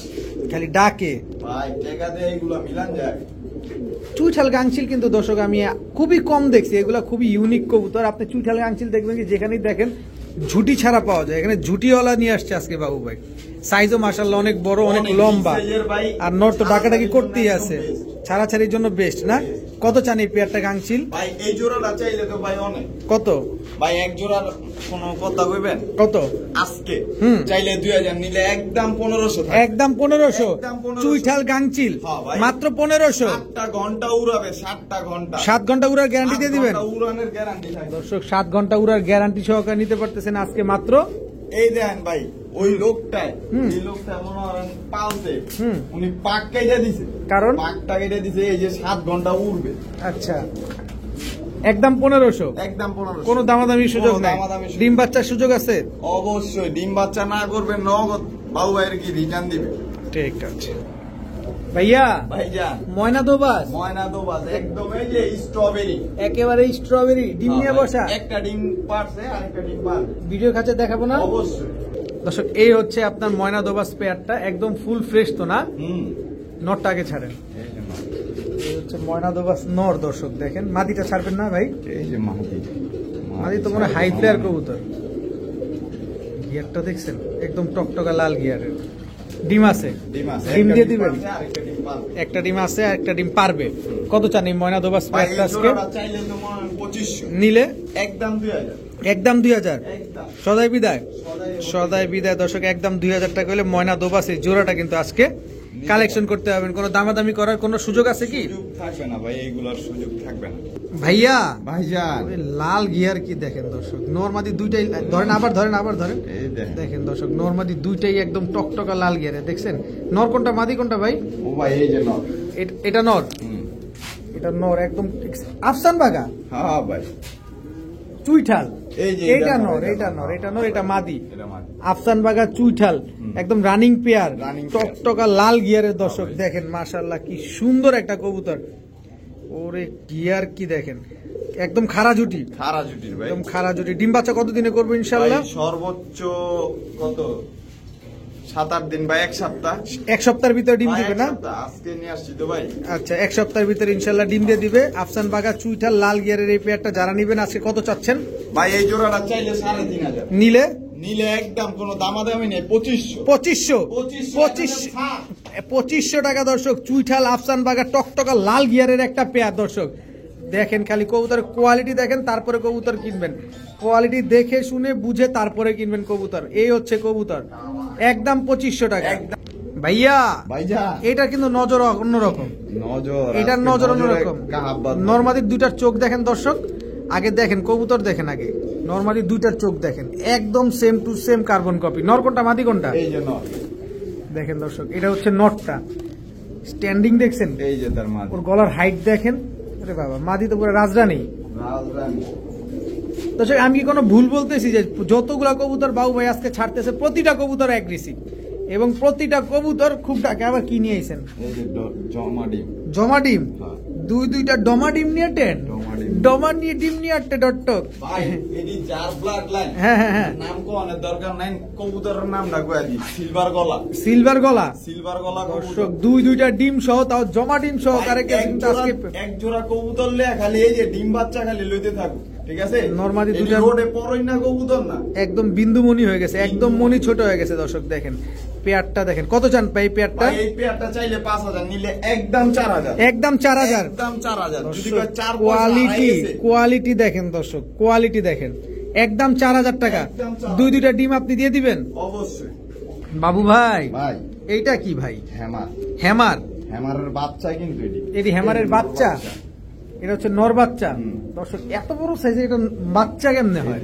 Speaker 2: খালি ডাকে।
Speaker 1: ভাই টাকা দিয়ে এইগুলা মিলান যায়।
Speaker 2: চুইঠাল গাংচিল কিন্তু দর্শক আমি খুবই কম দেখছি, এগুলা খুবই ইউনিক কবুতর। আপনি চুইঠাল গাংচিল দেখবেন কি যেখানেই দেখেন ঝুটি ছাড়া পাওয়া যায়। এখানে ঝুটিওয়ালা নিয়ে আসছে আজকে বাবু ভাই। সাইজও মাশাআল্লাহ অনেক বড়, অনেক
Speaker 1: অনেক
Speaker 2: লম্বা।
Speaker 1: big size-এর ভাই।
Speaker 2: আর নর তো ডাকাডাকি
Speaker 1: ছাড়াছাড়ির
Speaker 2: করতেই
Speaker 1: জন্য
Speaker 2: আছে,
Speaker 1: একদম best।
Speaker 2: ছাড়াছাড়ির জন্য বেস্ট না? কত চান এই পেয়ারটা গাংচিল?
Speaker 1: ভাই এই জোড়াটা চাইলে তো ভাই অনেক।
Speaker 2: কত?
Speaker 1: ভাই এক জোড়ার কোনো কথা কইবেন?
Speaker 2: কত?
Speaker 1: আজকে
Speaker 2: হুম।
Speaker 1: চাইলে 2000, নিলে একদম 1500 থাকবে।
Speaker 2: একদম 1500।
Speaker 1: একদম 1500
Speaker 2: চুইঠাল গাংচিল
Speaker 1: হ্যাঁ ভাই।
Speaker 2: মাত্র 1500।
Speaker 1: 7টা ঘন্টা উড়াবে, 7টা ঘন্টা।
Speaker 2: 7 ঘন্টা উড়ার গ্যারান্টি দিয়ে দিবেন
Speaker 1: 7 ঘন্টা উড়ানের গ্যারান্টি থাকবে।
Speaker 2: দর্শক। 7 ঘন্টা উড়ার গ্যারান্টি সহকারে নিতে পারতেছেন আজকে মাত্র।
Speaker 1: এই দেখেন ভাই ওই লোকটায়,
Speaker 2: হুম।
Speaker 1: এই লোকটা মনে করেন পালছে,
Speaker 2: হুম।
Speaker 1: উনি পাক কেটে দিছে।
Speaker 2: কারণ?
Speaker 1: পাকটা কেটে দিছে, এই যে 7 ঘন্টা উড়বে।
Speaker 2: আচ্ছা, একদম 1500।
Speaker 1: একদম 1500।
Speaker 2: কোনো দামাদামির সুযোগ
Speaker 1: কোনো
Speaker 2: নাই?
Speaker 1: দামাদামির সুযোগ
Speaker 2: ডিম বাচ্চার সুযোগ আছে?
Speaker 1: অবশ্যই ডিম বাচ্চা না করবে নগদ বাবু ভাইয়ের কি রিটার্ন দিবে।
Speaker 2: ঠিক আছে ভাইয়া।
Speaker 1: ভাইজান
Speaker 2: ময়না দোবাস
Speaker 1: ময়না দোবাস একদম এই যে স্ট্রবেরি।
Speaker 2: একেবারে স্ট্রবেরি ডিম নিয়ে বসা।
Speaker 1: একটা ডিম পারছে আর একটা ডিম পারবে।
Speaker 2: ভিডিও কাছে দেখাবো না
Speaker 1: অবশ্যই।
Speaker 2: দর্শক? এই হচ্ছে আপনার ময়না দোবাস পেয়ারটা, একদম ফুল ফ্রেশ তো না?
Speaker 1: হুম।
Speaker 2: নরটা আগে ছাড়েন।
Speaker 1: এই যে মাদি।
Speaker 2: এই হচ্ছে ময়না দোবাস নর দর্শক। দেখেন মাদিটা ছাড়বেন না ভাই?
Speaker 1: এই যে মাদি।
Speaker 2: মাদি তো মনে হাই ফ্লেয়ার কবুতর। গিয়ারটা দেখছেন একদম টকটকা লাল গিয়ারের। ডিম আছে?
Speaker 1: ডিম আছে।
Speaker 2: ডিম
Speaker 1: একটা
Speaker 2: দিয়ে
Speaker 1: ডিম
Speaker 2: দিবেন?
Speaker 1: পারছে, আরেকটা ডিম পারবে।
Speaker 2: একটা ডিম আছে আর একটা ডিম পারবে। কত চান এই ময়না দোবাস
Speaker 1: ভাই
Speaker 2: পেয়ারটা
Speaker 1: এই
Speaker 2: আজকে?
Speaker 1: জোড়াটা চাইলে তো মনে হয় 2500।
Speaker 2: নিলে
Speaker 1: একদম 2000।
Speaker 2: একদম 2000।
Speaker 1: একদম।
Speaker 2: সদাই বিদায়।
Speaker 1: সদাই
Speaker 2: সদাই বিদায় দর্শক। একদম 2000 টাকা হলে ময়না দোবাস এই জোড়াটা কিন্তু আজকে কালেকশন করতে পারবেন। কোনো দামাদামি করার কোনো সুযোগ আছে কি?
Speaker 1: সুযোগ থাকবে না ভাই, এইগুলোর সুযোগ থাকবে না
Speaker 2: ভাইয়া
Speaker 1: ভাইজান।
Speaker 2: ওরে লাল গিয়ার কি দেখেন দর্শক। নরমাদি দুইটাই ধরেন, আবার ধরেন, আবার ধরেন।
Speaker 1: এই দেখেন।
Speaker 2: দেখেন দর্শক নরমাদি দুইটাই একদম টকটকা লাল গিয়ারে। দেখছেন নর কোনটা মাদি কোনটা ভাই?
Speaker 1: ও ভাই এই যে নট।
Speaker 2: এটা নর,
Speaker 1: হুম।
Speaker 2: এটা নর একদম আফসান বাগা
Speaker 1: হ্যাঁ ভাই
Speaker 2: চুইঠাল।
Speaker 1: এই যে
Speaker 2: এইটা
Speaker 1: এটা
Speaker 2: নর,
Speaker 1: নর,
Speaker 2: এটা নর, এটা নর, এটা মাদি।
Speaker 1: এটা মাদি।
Speaker 2: আফসান বাগা চুইঠাল একদম রানিং পেয়ার,
Speaker 1: Running pair।
Speaker 2: টকটকা লাল গিয়ারের দর্শক।
Speaker 1: ভাই।
Speaker 2: দেখেন মাশাআল্লাহ কি সুন্দর একটা কবুতর। ওরে গিয়ার কি দেখেন, একদম খাড়া জুটি,
Speaker 1: খারা জুটির ভাই।
Speaker 2: একদম খাড়া জুটি। ডিম বাচ্চা কতদিনে করবো ইনশাআল্লাহ?
Speaker 1: ভাই সর্বোচ্চ কত 7-8 দিন বা 1 সপ্তাহ।
Speaker 2: 1 সপ্তাহের ভিতরে ডিম দিবে না?
Speaker 1: আজকে নিয়ে আসছি তো ভাই।
Speaker 2: আচ্ছা 1 সপ্তাহের ভিতরে ইনশাল্লাহ ডিম দিয়ে দিবে। আফসান বাঘা চুইঠাল লাল গিয়ারের এই পেয়ারটা যারা নিবেন আজকে কত চাচ্ছেন
Speaker 1: ভাই? এই জোড়াটা চাইলে 3,500
Speaker 2: নিলে
Speaker 1: নিলে একদম কোনো দামাদামি নেই।
Speaker 2: 2500 টাকা দর্শক। চুইঠাল আফসান বাঘা টকটকা লাল গিয়ারের একটা পেয়ার দর্শক। দেখেন খালি কবুতরের কোয়ালিটি দেখেন, তারপরে কবুতর কিনবেন। কোয়ালিটি দেখে শুনে বুঝে তারপরে কিনবেন কবুতর। এই হচ্ছে কবুতর, একদম 2500 টাকা। ভাইয়া
Speaker 1: ভাইজান
Speaker 2: এটা কিন্তু নজর অন্যরকম, এটার নজর অন্যরকম। নরমাদির দুইটার চোখ দেখেন দর্শক, আগে দেখেন কবুতর দেখেন, আগে নরমাদির দুইটার চোখ দেখেন, একদম same to same carbon copy. নর কোনটা মাদি কোনটা?
Speaker 1: এই যে নর
Speaker 2: দেখেন দর্শক, এটা হচ্ছে নটটা। স্ট্যান্ডিং দেখছেন,
Speaker 1: এই যে তার মাদি।
Speaker 2: ওর গলার হাইট দেখেন, আরে বাবা মাদি তো পুরো রাজরানী। দর্শক আমি কি কোনো ভুল বলতেছি যে যতগুলা কবুতর বাবু ভাই আজকে ছাড়তেছে প্রতিটা কবুতর অ্যাগ্রেসিভ এবং প্রতিটা কবুতর খুব ডাকে। আবার কি নিয়ে আইছেন?
Speaker 1: এই যে জমা ডিম।
Speaker 2: জমা ডিম, দুইটা ডমা ডিম নিয়ে টেন, ডমা নিয়ে ডিম নিয়ে আটটে ডটক।
Speaker 1: ভাই এডি যার ব্লাড লাইন,
Speaker 2: হ্যাঁ হ্যাঁ হ্যাঁ,
Speaker 1: নাম কোনের দরকার নাই, কবুতরের নাম ডাকবা দি সিলভার গলা।
Speaker 2: সিলভার গলা,
Speaker 1: সিলভার গলা
Speaker 2: দর্শক দুইটা ডিম সহ, তাও জমা ডিম সহ। কারে কে আজকে
Speaker 1: এক জোড়া কবুতর লে খালি এই যে ডিম বাচ্চা খালি লইতে থাকো, ঠিক আছে?
Speaker 2: নরমালি দুইটা
Speaker 1: রোডে পরই না কবুতর না,
Speaker 2: একদম বিন্দুমণি হয়ে গেছে, একদম মনি ছোট হয়ে গেছে। দর্শক দেখেন পেয়ারটা দেখেন, কত চান পাই পেয়ারটা?
Speaker 1: এই পেয়ারটা চাইলে 5000, নিলে একদম 4000।
Speaker 2: একদম 4000,
Speaker 1: একদম 4000। যদি কয় 4
Speaker 2: কোয়ালিটি দেখেন দর্শক, কোয়ালিটি দেখেন, একদম 4000 টাকা। দুইটা ডিম আপনি দিয়ে দিবেন
Speaker 1: অবশ্যই।
Speaker 2: বাবু ভাই
Speaker 1: ভাই
Speaker 2: এইটা কি ভাই?
Speaker 1: হ্যামার।
Speaker 2: হ্যামার,
Speaker 1: হ্যামারের বাচ্চা কিন্তু
Speaker 2: এটি হ্যামারের বাচ্চা। এটা হচ্ছে নর বাচ্চা। দর্শক এত বড় সাইজে এটা বাচ্চা কেমনে হয়?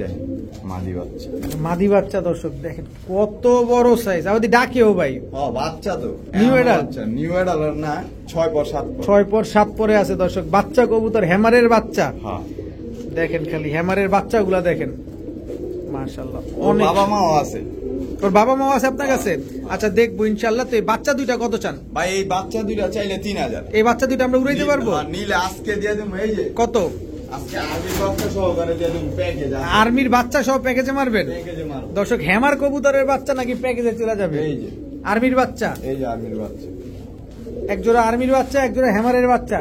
Speaker 1: মাদি বাচ্চা,
Speaker 2: মাদি বাচ্চা। দর্শক দেখেন কত বড় সাইজ। আমাদের ডাকেও ভাই
Speaker 1: বাচ্চা তো
Speaker 2: নিউ এডাল,
Speaker 1: নিউ এডাল না, 6 পর 7
Speaker 2: পরে আছে দর্শক। বাচ্চা কবুতর, হ্যামারের বাচ্চা।
Speaker 1: হ্যাঁ
Speaker 2: দেখেন খালি হ্যামারের বাচ্চাগুলা দেখেন, মাশাআল্লাহ।
Speaker 1: অনেক বাবা মাও আছে।
Speaker 2: তোর বাবা মা আছে আপনার কাছে? আচ্ছা দেখবো ইনশাআল্লাহ। তো এই বাচ্চা দুইটা কত চান
Speaker 1: ভাই? এই বাচ্চা দুইটা চাইলে 3000।
Speaker 2: এই বাচ্চা দুইটা আমরা উড়াইতে পারবো?
Speaker 1: নিলে আজকে দিয়ে দেবো। এই যে
Speaker 2: কত?
Speaker 1: আজকে আর্মির বাচ্চা সহকারে দিয়ে দেবো প্যাকেজ।
Speaker 2: আর্মির বাচ্চা সহ প্যাকেজে মারবেন?
Speaker 1: প্যাকেজে মারব
Speaker 2: দর্শক। হ্যামার কবুতরের বাচ্চা নাকি প্যাকেজে চলে যাবে?
Speaker 1: এই যে
Speaker 2: আর্মির বাচ্চা,
Speaker 1: এই যে আর্মির বাচ্চা।
Speaker 2: এক জোড়া আর্মির বাচ্চা, এক জোড়া হ্যামারের বাচ্চা,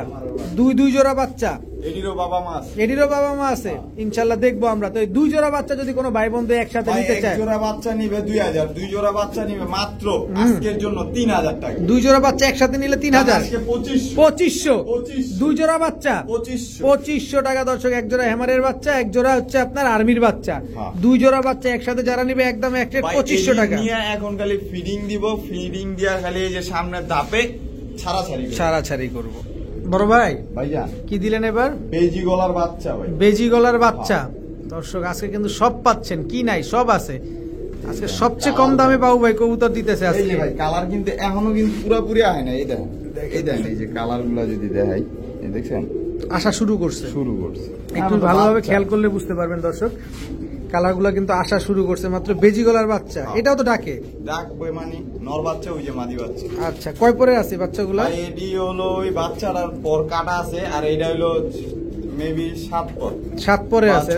Speaker 2: দুই জোড়া বাচ্চা।
Speaker 1: এডিরও বাবা মা আছে,
Speaker 2: এডিরও বাবা মা আছে। ইনশাআল্লাহ দেখবো আমরা। তো এই 2 জোড়া বাচ্চা যদি কোনো ভাই বন্ধু একসাথে নিতে চায়,
Speaker 1: এক জোড়া বাচ্চা নিবে 2000, 2 জোড়া বাচ্চা নিবে মাত্র আজকের জন্য 3000 টাকা।
Speaker 2: 2 জোড়া বাচ্চা একসাথে নিলে 3000।
Speaker 1: আজকে
Speaker 2: 2500। 2 জোড়া বাচ্চা 2500 টাকা দর্শক। এক জোড়া হ্যামারের বাচ্চা, এক জোড়া হচ্ছে আপনার আর্মির বাচ্চা। 2 জোড়া বাচ্চা একসাথে যারা নিবে একদম 2500 টাকা।
Speaker 1: এখন খালি ফিডিং দিব, ফিডিং দিয়া খালি এই যে সামনে ধাপে
Speaker 2: ছাড়াছাড়ি করব। বড় ভাই
Speaker 1: ভাইজান
Speaker 2: কি দিলেন এবার?
Speaker 1: বেজি গলার বাচ্চা ভাই,
Speaker 2: বেজি গলার বাচ্চা। দর্শক আজকে কিন্তু সব পাচ্ছেন, কি নাই সব আছে। আজকে সবচেয়ে কম দামে বাবু ভাই কবুতর দিতেছে আজকে।
Speaker 1: ভাই কালার কিন্তু এখনো কিন্তু পুরোপুরি হয় না। এই দেখেন, এই দেখেন, এই যে কালার গুলা যদি দেখাই, এই দেখছেন
Speaker 2: আসা শুরু করছে। একটু ভালোভাবে খেয়াল করলে বুঝতে পারবেন দর্শক, কালার গুলা কিন্তু আসা শুরু করছে মাত্র। বেজি গলার বাচ্চা, এটাও তো ডাকে?
Speaker 1: ডাকবে মানে নর বাচ্চা, ওই যে মাদি বাচ্চা।
Speaker 2: আচ্ছা কয় পরে আছে বাচ্চাগুলা?
Speaker 1: এডি হলো ওই বাচ্চাটার পর কাটা আছে, আর এইটা হলো মেবি 7
Speaker 2: পরে আছে,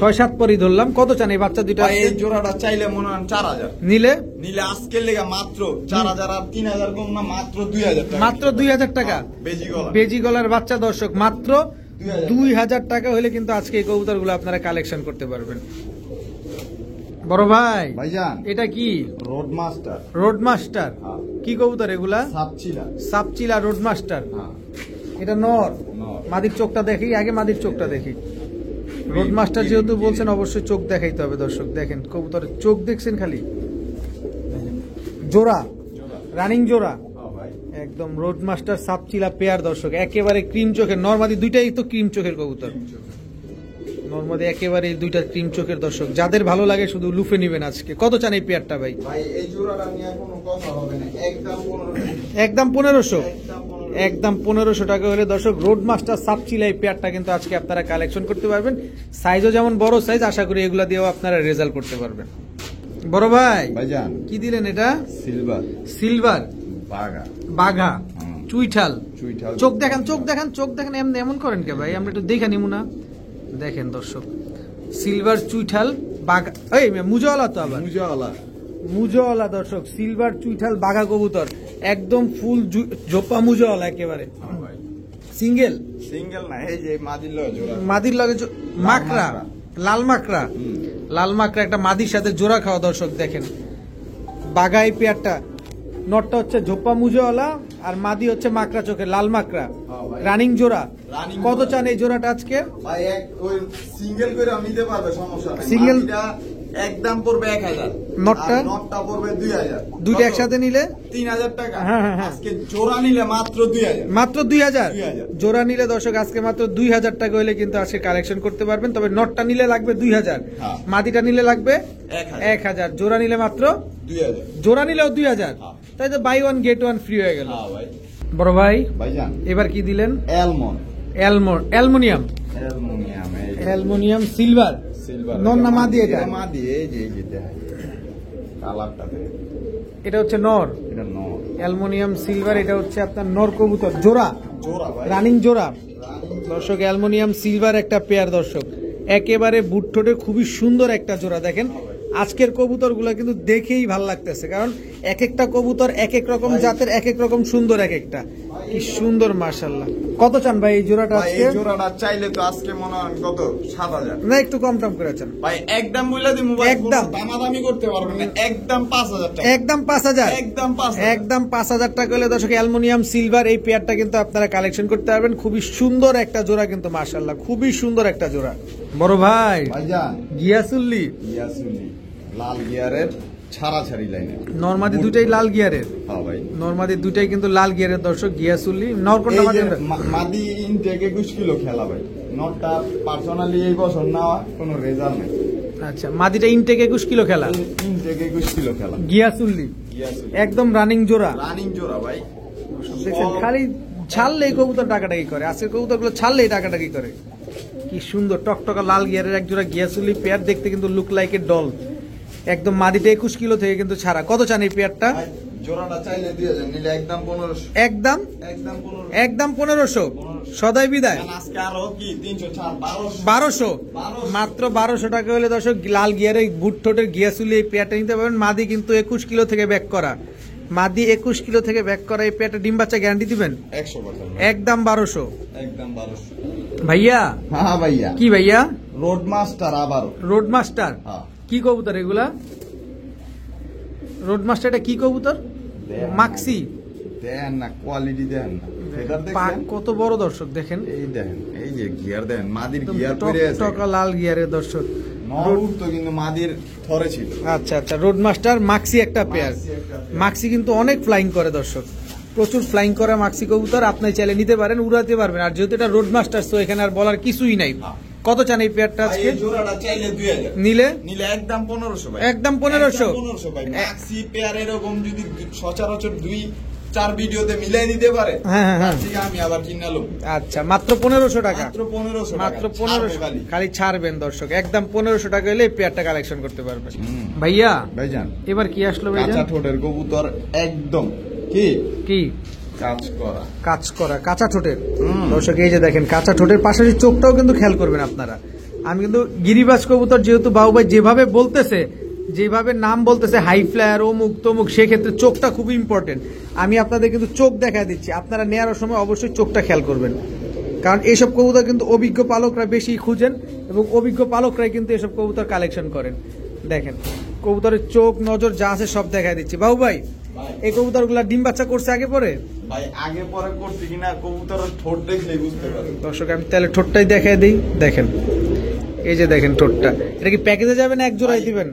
Speaker 2: 6-7 পরই ধরলাম। কত চান এই বাচ্চা দুইটা?
Speaker 1: এই জোড়াটা চাইলে মনে হয় 4000।
Speaker 2: নিলে
Speaker 1: আজকের লেগে মাত্র 4000, আর 3000 কম না, মাত্র 2000 টাকা।
Speaker 2: মাত্র 2000 টাকা। বেজি গলার বাচ্চা দর্শক, মাত্র 2000 টাকা হলে কিন্তু আজকে এই কবুতর গুলো আপনারা কালেকশন করতে পারবেন। বড় ভাই
Speaker 1: ভাইজান
Speaker 2: এটা কি? Road master. কি কবুতর এগুলা? সাপচিলা রোড মাস্টার। এটা নর। মাদির চোখটা দেখি আগে, মাদির চোখটা দেখি। রোড মাস্টার যেহেতু বলছেন অবশ্যই চোখ দেখাইতে হবে দর্শক। দেখেন কবুতরের চোখ দেখছেন খালি, জোড়া রানিং জোড়া একদম। রোড মাস্টার সাপচিলা পেয়ার দর্শক, একেবারে ক্রিম চোখের। নরমাদি দুইটাই তো ক্রিম চোখের কবুতর। নরমাদি একেবারে দুইটা ক্রিম চোখের দর্শক। যাদের ভালো লাগে শুধু লুফে নিবেন আজকে। কত চান এই পেয়ারটা ভাই?
Speaker 1: এই জোড়াটা নিয়ে কোনো কথা হবে না,
Speaker 2: একদম 1500। একদম 1500 টাকা হলে দর্শক রোড মাস্টার সাপচিলা এই পেয়ারটা কিন্তু আজকে আপনারা কালেকশন করতে পারবেন। সাইজও যেমন বড় সাইজ, আশা করি এগুলা দিয়েও আপনারা রেজাল্ট করতে পারবেন। বড় ভাই
Speaker 1: ভাইজান
Speaker 2: কি দিলেন এটা? সিলভার বাঘা চুইঠাল। চোখ দেখেন এমনি এমন করেন কে ভাই? আমরা একটু দেখে নিমু না? দেখেন দর্শক, সিলভার চুইঠাল বাঘা। এই মুজাওয়ালা তো আবার মুজওয়ালা দর্শক, সিলভার চুইঠাল বাঘা কবুতর, একদম ফুল জোপা মুজওয়ালা একেবারে। সিঙ্গেল
Speaker 1: সিঙ্গেল না, এই যে মাদির লগে জোড়া,
Speaker 2: মাদির লগে মাকড়া, লাল মাকড়া, লাল মাকড়া একটা মাদির সাথে জোড়া খাওয়া দর্শক। দেখেন বাঘা এই পেয়ারটা, নটটা হচ্ছে ঝোপা মুজওয়ালা আর মাদি হচ্ছে মাকড়া চোখের লাল মাকড়া, রানিং জোড়া। কত চান এই জোড়াটা আজকে?
Speaker 1: ভাই এক ওই সিঙ্গেল করে নিতে পারবে, সমস্যা নাই।
Speaker 2: সিঙ্গেল
Speaker 1: একদম পড়বে 1000,
Speaker 2: নটটা
Speaker 1: নটটা পড়বে 2000,
Speaker 2: দুইটা একসাথে নিলে
Speaker 1: 3000 টাকা।
Speaker 2: হ্যাঁ, হ্যাঁ, হ্যাঁ।
Speaker 1: আজকে জোড়া নিলে মাত্র 2000,
Speaker 2: মাত্র 2000
Speaker 1: 2000
Speaker 2: জোড়া নিলে দর্শক আজকে মাত্র 2000 টাকা হলে কিন্তু আজকে কালেকশন করতে পারবেন। তবে নটটা নিলে লাগবে 2000,
Speaker 1: হ্যাঁ।
Speaker 2: মাদিটা নিলে লাগবে
Speaker 1: 1000,
Speaker 2: 1000, জোড়া নিলে মাত্র
Speaker 1: 2000।
Speaker 2: জোড়া নিলেও 2000,
Speaker 1: হ্যাঁ।
Speaker 2: তাই তো buy one get one free হয়ে গেল।
Speaker 1: হ্যাঁ ভাই।
Speaker 2: বড় ভাই
Speaker 1: ভাইজান
Speaker 2: এবার কি দিলেন?
Speaker 1: অ্যালমন্ডিয়াম
Speaker 2: অ্যালুমিনিয়াম সিলভার,
Speaker 1: সিলভার
Speaker 2: নর না মাদি? এটা
Speaker 1: মাদি, এই যে কালারটা দেখেন,
Speaker 2: এটা হচ্ছে নর,
Speaker 1: এটা নর
Speaker 2: অ্যালুমিনিয়াম সিলভার। এটা হচ্ছে আপনার নর কবুতর, জোড়া
Speaker 1: জোড়া ভাই,
Speaker 2: রানিং জোড়া
Speaker 1: রানিং।
Speaker 2: দর্শক। অ্যালুমিনিয়াম সিলভার একটা পেয়ার দর্শক, একেবারে বুট ঠোঁটে খুবই সুন্দর একটা জোড়া। দেখেন আজকের কবুতরগুলো কিন্তু দেখেই ভাল লাগতেছে, কারণ এক একটা কবুতর এক এক রকম জাতের, এক এক রকম সুন্দর, এক একটা কি সুন্দর মাশাআল্লাহ। কত চান ভাই এই জোড়াটা
Speaker 1: ভাই
Speaker 2: আজকে?
Speaker 1: এই জোড়াটা চাইলে তো আজকে মনে হয় কত 7000,
Speaker 2: না একটু কম টম করে চান
Speaker 1: ভাই একদম বলে দিমু ভাই,
Speaker 2: একদম।
Speaker 1: কোনো দামাদামি করতে পারবেন না, একদম 5000 টাকা,
Speaker 2: একদম 5000,
Speaker 1: একদম 5000,
Speaker 2: একদম 5000 টাকা হলে দর্শক অ্যালুমিনিয়াম সিলভার এই পেয়ারটা কিন্তু আপনারা কালেকশন করতে পারবেন। খুবই সুন্দর একটা জোড়া কিন্তু মাশাআল্লাহ, খুবই সুন্দর একটা জোড়া। বড় ভাই
Speaker 1: ভাইজান
Speaker 2: গিয়াসুল্লি
Speaker 1: ইয়াসুলি লাল গিয়ারের ছাড়াছাড়ি লাইনে,
Speaker 2: নরমাদি দুটাই লাল গিয়ারের,
Speaker 1: হ্যাঁ ভাই।
Speaker 2: নরমাদি দুটাই কিন্তু লাল গিয়ারের দর্শক। গিয়াসুল্লি নর কোনটা
Speaker 1: এই
Speaker 2: মাদি?
Speaker 1: যে মাদি ইনটেকে 20 কিলো খেলা ভাই, নটটা পার্সোনালি এই বছর নেওয়া কোনো রেজাল্ট নাই।
Speaker 2: আচ্ছা মাদিটা ইনটেক 21 কিলো খেলা,
Speaker 1: ইনটেকে 20 কিলো খেলা,
Speaker 2: গিয়াসুল্লি
Speaker 1: ইয়াসুলি
Speaker 2: একদম রানিং জোড়া।
Speaker 1: রানিং জোড়া ভাই।
Speaker 2: দেখছেন খালি ছাড়লেই কবুতর টাকাটাকি করে, আজকের কবুতরগুলো ছাড়লেই টাকাটাকি করে। কি সুন্দর টকটকা লাল গিয়ারের এক জোড়া গিয়াসুলি পেয়ার, দেখতে কিন্তু লুক লাইক এ ডল। একদম মাদিটা 21 কিলো থেকে কিন্তু ছাড়া। কত চান এই পেয়ারটা?
Speaker 1: ভাই, জোড়াটা চাইলে 2000, নিলে একদম 1500,
Speaker 2: একদম
Speaker 1: একদম 1500,
Speaker 2: একদম 1500 সদাই বিদায়।
Speaker 1: কারণ আজকে আরো কি 300 ছাড় 1200,
Speaker 2: 1200 মাত্র 1200 টাকা হলে দর্শক লাল গিয়ারের বুট ঠোঁটের গিয়াসুলি এই পেয়ারটা নিতে পারবেন। মাদি কিন্তু 21 কিলো থেকে ব্যাক করা, মাদি 21 কিলো থেকে ব্যাক করা এই পেয়ারটা। ডিম বাচ্চা গ্যারান্টি দিবেন?
Speaker 1: 100%,
Speaker 2: একদম 1200।
Speaker 1: একদম 1200।
Speaker 2: ভাইয়া
Speaker 1: হ্যাঁ ভাইয়া,
Speaker 2: কি ভাইয়া?
Speaker 1: রোড মাস্টার আবারও,
Speaker 2: রোড মাস্টার
Speaker 1: হ্যাঁ।
Speaker 2: কি কবুতর এগুলা? রোড মাস্টার এটা কি কবুতর?
Speaker 1: দেন
Speaker 2: মাক্সি।
Speaker 1: দেন না, কোয়ালিটি দেন না, ফেদার
Speaker 2: পাক
Speaker 1: দেখেন,
Speaker 2: কত বড় দর্শক দেখেন,
Speaker 1: এই দেখেন, এই যে গিয়ার দেন, মাদির
Speaker 2: একদম
Speaker 1: গিয়ার পরে আছে,
Speaker 2: টকটকা লাল গিয়ারের দর্শক।
Speaker 1: নর উঠতো কিন্তু মাদির থরে ছিল।
Speaker 2: আচ্ছা আচ্ছা, রোড মাস্টার মাক্সি একটা পেয়ার।
Speaker 1: মাক্সি একটা পেয়ার।
Speaker 2: মাক্সি কিন্তু অনেক ফ্লাইং করে দর্শক, প্রচুর ফ্লাইং করে মাক্সি কবুতর। আপনি চাইলে নিতে পারেন, উড়াতে পারবেন। আর যেহেতু এটা রোড মাস্টার, তো এখানে আর বলার কিছুই নাই। কত চান এই পেয়ারটা
Speaker 1: ভাই,
Speaker 2: আজকে?
Speaker 1: এই জোড়াটা চাইলে 2000,
Speaker 2: নিলে
Speaker 1: নিলে একদম 1500 ভাই,
Speaker 2: একদম 1500।
Speaker 1: 1500 ভাই। মাক্সি পেয়ার এরকম যদি সচরাচর 2-4 ভিডিওতে মিলাই দিতে পারে,
Speaker 2: হ্যাঁ, হ্যাঁ, হ্যাঁ।
Speaker 1: তার থেকে আমি আবার কিনালো
Speaker 2: আচ্ছা মাত্র 1500 টাকা,
Speaker 1: মাত্র 1500
Speaker 2: মাত্র
Speaker 1: টাকা,
Speaker 2: 1500
Speaker 1: খালি।
Speaker 2: খালি ছাড়বেন দর্শক। একদম 1500 টাকা হলে এই পেয়ারটা কালেকশন করতে পারবেন। ভাইয়া
Speaker 1: ভাইজান
Speaker 2: এবার কি আসলো
Speaker 1: কাঁচা
Speaker 2: ভাইজান?
Speaker 1: ঠোঁটের কবুতর, একদম কি
Speaker 2: কি
Speaker 1: কাজ করা,
Speaker 2: কাজ করা কাঁচা ঠোঁটের
Speaker 1: হুম।
Speaker 2: দর্শক। এই যে দেখেন কাঁচা ঠোঁটের পাশাপাশি চোখটাও কিন্তু খেয়াল করবেন আপনারা। আমি কিন্তু গিরিবাজ কবুতর যেহেতু বাবু ভাই যেভাবে বলতেছে, যেভাবে নাম বলতেছে হাই ফ্লায়ার অমুক তমুক, সেক্ষেত্রে চোখটা খুবই ইম্পর্টেন্ট। আমি আপনাদের কিন্তু চোখ দেখা দিচ্ছি, আপনারা নেওয়ার সময় অবশ্যই চোখটা খেয়াল করবেন, কারণ এইসব কবুতর কিন্তু অভিজ্ঞ পালকরা বেশি খুঁজেন এবং অভিজ্ঞ পালকরাই কিন্তু এসব কবুতর কালেকশন করেন। দেখেন কবুতরের চোখ নজর যা আছে সব দেখা দিচ্ছি। বাবু ভাই এই কবুতরগুলা ডিম বাচ্চা করছে আগে পরে?
Speaker 1: ভাই আগে পরে করছি কিনা কবুতরের ঠোঁট দেখলেই বুঝতে পারবে।
Speaker 2: দর্শক আমি তাহলে ঠোঁটটাই দেখাই দিই। দেখেন এই যে দেখেন ঠোঁটটা, এটা কি প্যাকেজে যাবেন এক জোড়াই দিবেন?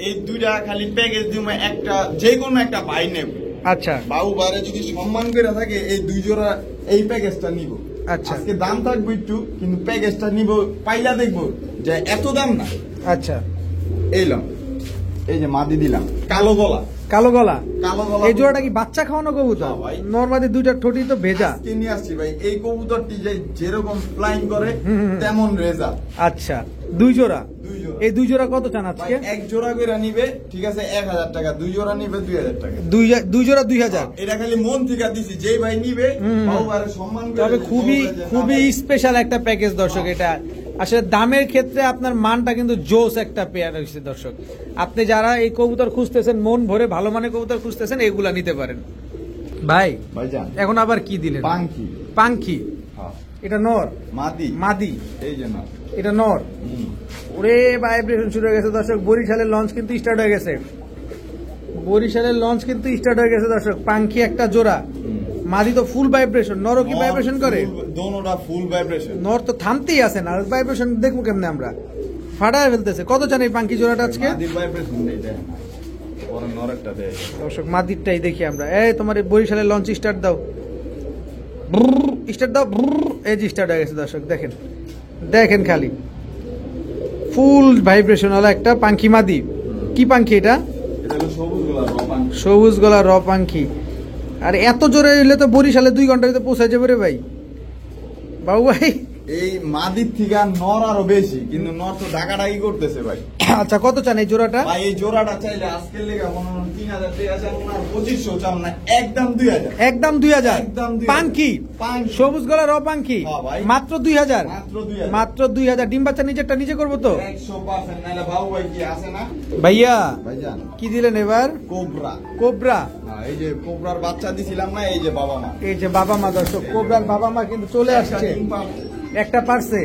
Speaker 1: এই দুইটা খালি প্যাকেজ দিব, একটা যে কোনো একটা ভাই নেব।
Speaker 2: আচ্ছা
Speaker 1: বাবু বারে যদি সম্মান করে থাকে এই দুই জোড়া এই প্যাকেজটা নিব।
Speaker 2: আচ্ছা।
Speaker 1: আজকে দাম থাকবে একটু, কিন্তু প্যাকেজটা নিব, পাইলা দেখবো যে এত দাম না।
Speaker 2: আচ্ছা
Speaker 1: এইলাম, এই যে মাদি দিলাম, কালো গলা,
Speaker 2: কালো গলা।
Speaker 1: কালো গলা।
Speaker 2: এই জোড়াটা কি বাচ্চা খাওয়ানো কবুতর?
Speaker 1: হ্যাঁ ভাই।
Speaker 2: নরমালি দুইটা ঠোঁটই তো ভেজা।
Speaker 1: আজকে নিয়ে আসছি ভাই, এই কবুতরটি যে যেরকম ফ্লাইং করে তেমন রেজাল্ট।
Speaker 2: আচ্ছা দুই জোড়া।
Speaker 1: দুই জোড়া।
Speaker 2: এই দুই জোড়া কত চান
Speaker 1: ভাই,
Speaker 2: আজকে?
Speaker 1: এক জোড়া করে নিবে, ঠিক আছে 1000 টাকা, দুই জোড়া নিবে 2000 টাকা।
Speaker 2: দুই জোড়া 2000।
Speaker 1: এটা খালি মন থেকে দিছি, যেই ভাই নিবে বাবু বারে সম্মান করে
Speaker 2: তবে
Speaker 1: দিছি,
Speaker 2: খুবই
Speaker 1: বলবে যে না
Speaker 2: খুবই
Speaker 1: ভাই,
Speaker 2: স্পেশাল একটা প্যাকেজ দর্শক এটা। আসলে দামের ক্ষেত্রে আপনার মানটা কিন্তু জোস একটা পেয়ার হয়েছে দর্শক। আপনি যারা এই কবুতর খুঁজতেছেন, মন ভরে ভালো মানের কবুতর খুঁজতেছেন, এগুলা নিতে পারেন। ভাই
Speaker 1: ভাইজান
Speaker 2: এখন আবার কি দিলেন?
Speaker 1: পাঙ্কি।
Speaker 2: পাঙ্কি,
Speaker 1: হ্যাঁ।
Speaker 2: এটা নর
Speaker 1: মাদি।
Speaker 2: মাদি,
Speaker 1: এই যে না,
Speaker 2: এটা নর। ওরে ভাইব্রেশন শুরু হয়ে গেছে দর্শক, বরিশালের লঞ্চ কিন্তু স্টার্ট হয়ে গেছে, বরিশালের লঞ্চ কিন্তু স্টার্ট হয়ে গেছে দর্শক। পাঙ্কি একটা জোড়া, মাদি তো ফুল ভাইব্রেশন, নরও কি ভাইব্রেশন করে?
Speaker 1: দোনোটা ফুল ভাইব্রেশন।
Speaker 2: নর তো থামতেই আছে না, ভাইব্রেশন দেখবো কেমনে আমরা? ফাটায় ফেলতেছে। কত জানি এই পাঙ্কি জোড়াটা আজকে?
Speaker 1: মাদির ভাইব্রেশন দেই দেন, ওর নরেরটা দেয়
Speaker 2: দর্শক মাদিরটাই দেখি আমরা। এই তোমার এই বরিশালের লঞ্চ স্টার্ট দাও, স্টার্ট দাও। এই যে স্টার্ট হয়ে গেছে দর্শক, দেখেন দেখেন খালি ফুল ভাইব্রেশন ওলা একটা পাঙ্কি মাদি। কি পাঙ্কি এটা?
Speaker 1: এটা হলো সবুজ গলা র পাঙ্কি।
Speaker 2: সবুজ গলা র পাঙ্কি। আর এত জোরে এলে তো বরিশালে 2 ঘন্টার ভিতরে পৌঁছায় যাবে রে ভাই। বাবু ভাই
Speaker 1: এই মাদির থেকে নর আরো বেশি, কিন্তু নর তো ডাকাডাকি করতেছে ভাই।
Speaker 2: আচ্ছা কত চান এই জোড়াটা?
Speaker 1: ভাই এই জোড়াটা চাইলে আজকের লেগে মনে হয় 3000 টাকা চান না, 2500 চান না, একদম 2000।
Speaker 2: একদম 2000।
Speaker 1: একদম 2000
Speaker 2: পাঙ্কি,
Speaker 1: পাঙ্কি।
Speaker 2: সবুজ গলা র পাঙ্কি,
Speaker 1: হ্যাঁ ভাই।
Speaker 2: মাত্র 2000।
Speaker 1: মাত্র 2000।
Speaker 2: মাত্র 2000। ডিম বাচ্চা নিজেরটা নিজে করবো তো
Speaker 1: 100%। নাহলে বাবু ভাই কি আছে না
Speaker 2: ভাইয়া?
Speaker 1: ভাইজান
Speaker 2: কি দিলেন এবার?
Speaker 1: কোবরা।
Speaker 2: কোবরা।
Speaker 1: হ্যাঁ, এই যে কোবরার বাচ্চা দিছিলাম না, এই যে বাবা মা।
Speaker 2: এই যে বাবা মা দর্শক, কোবরার বাবা মা কিন্তু চলে আসছে, একটা পারছে।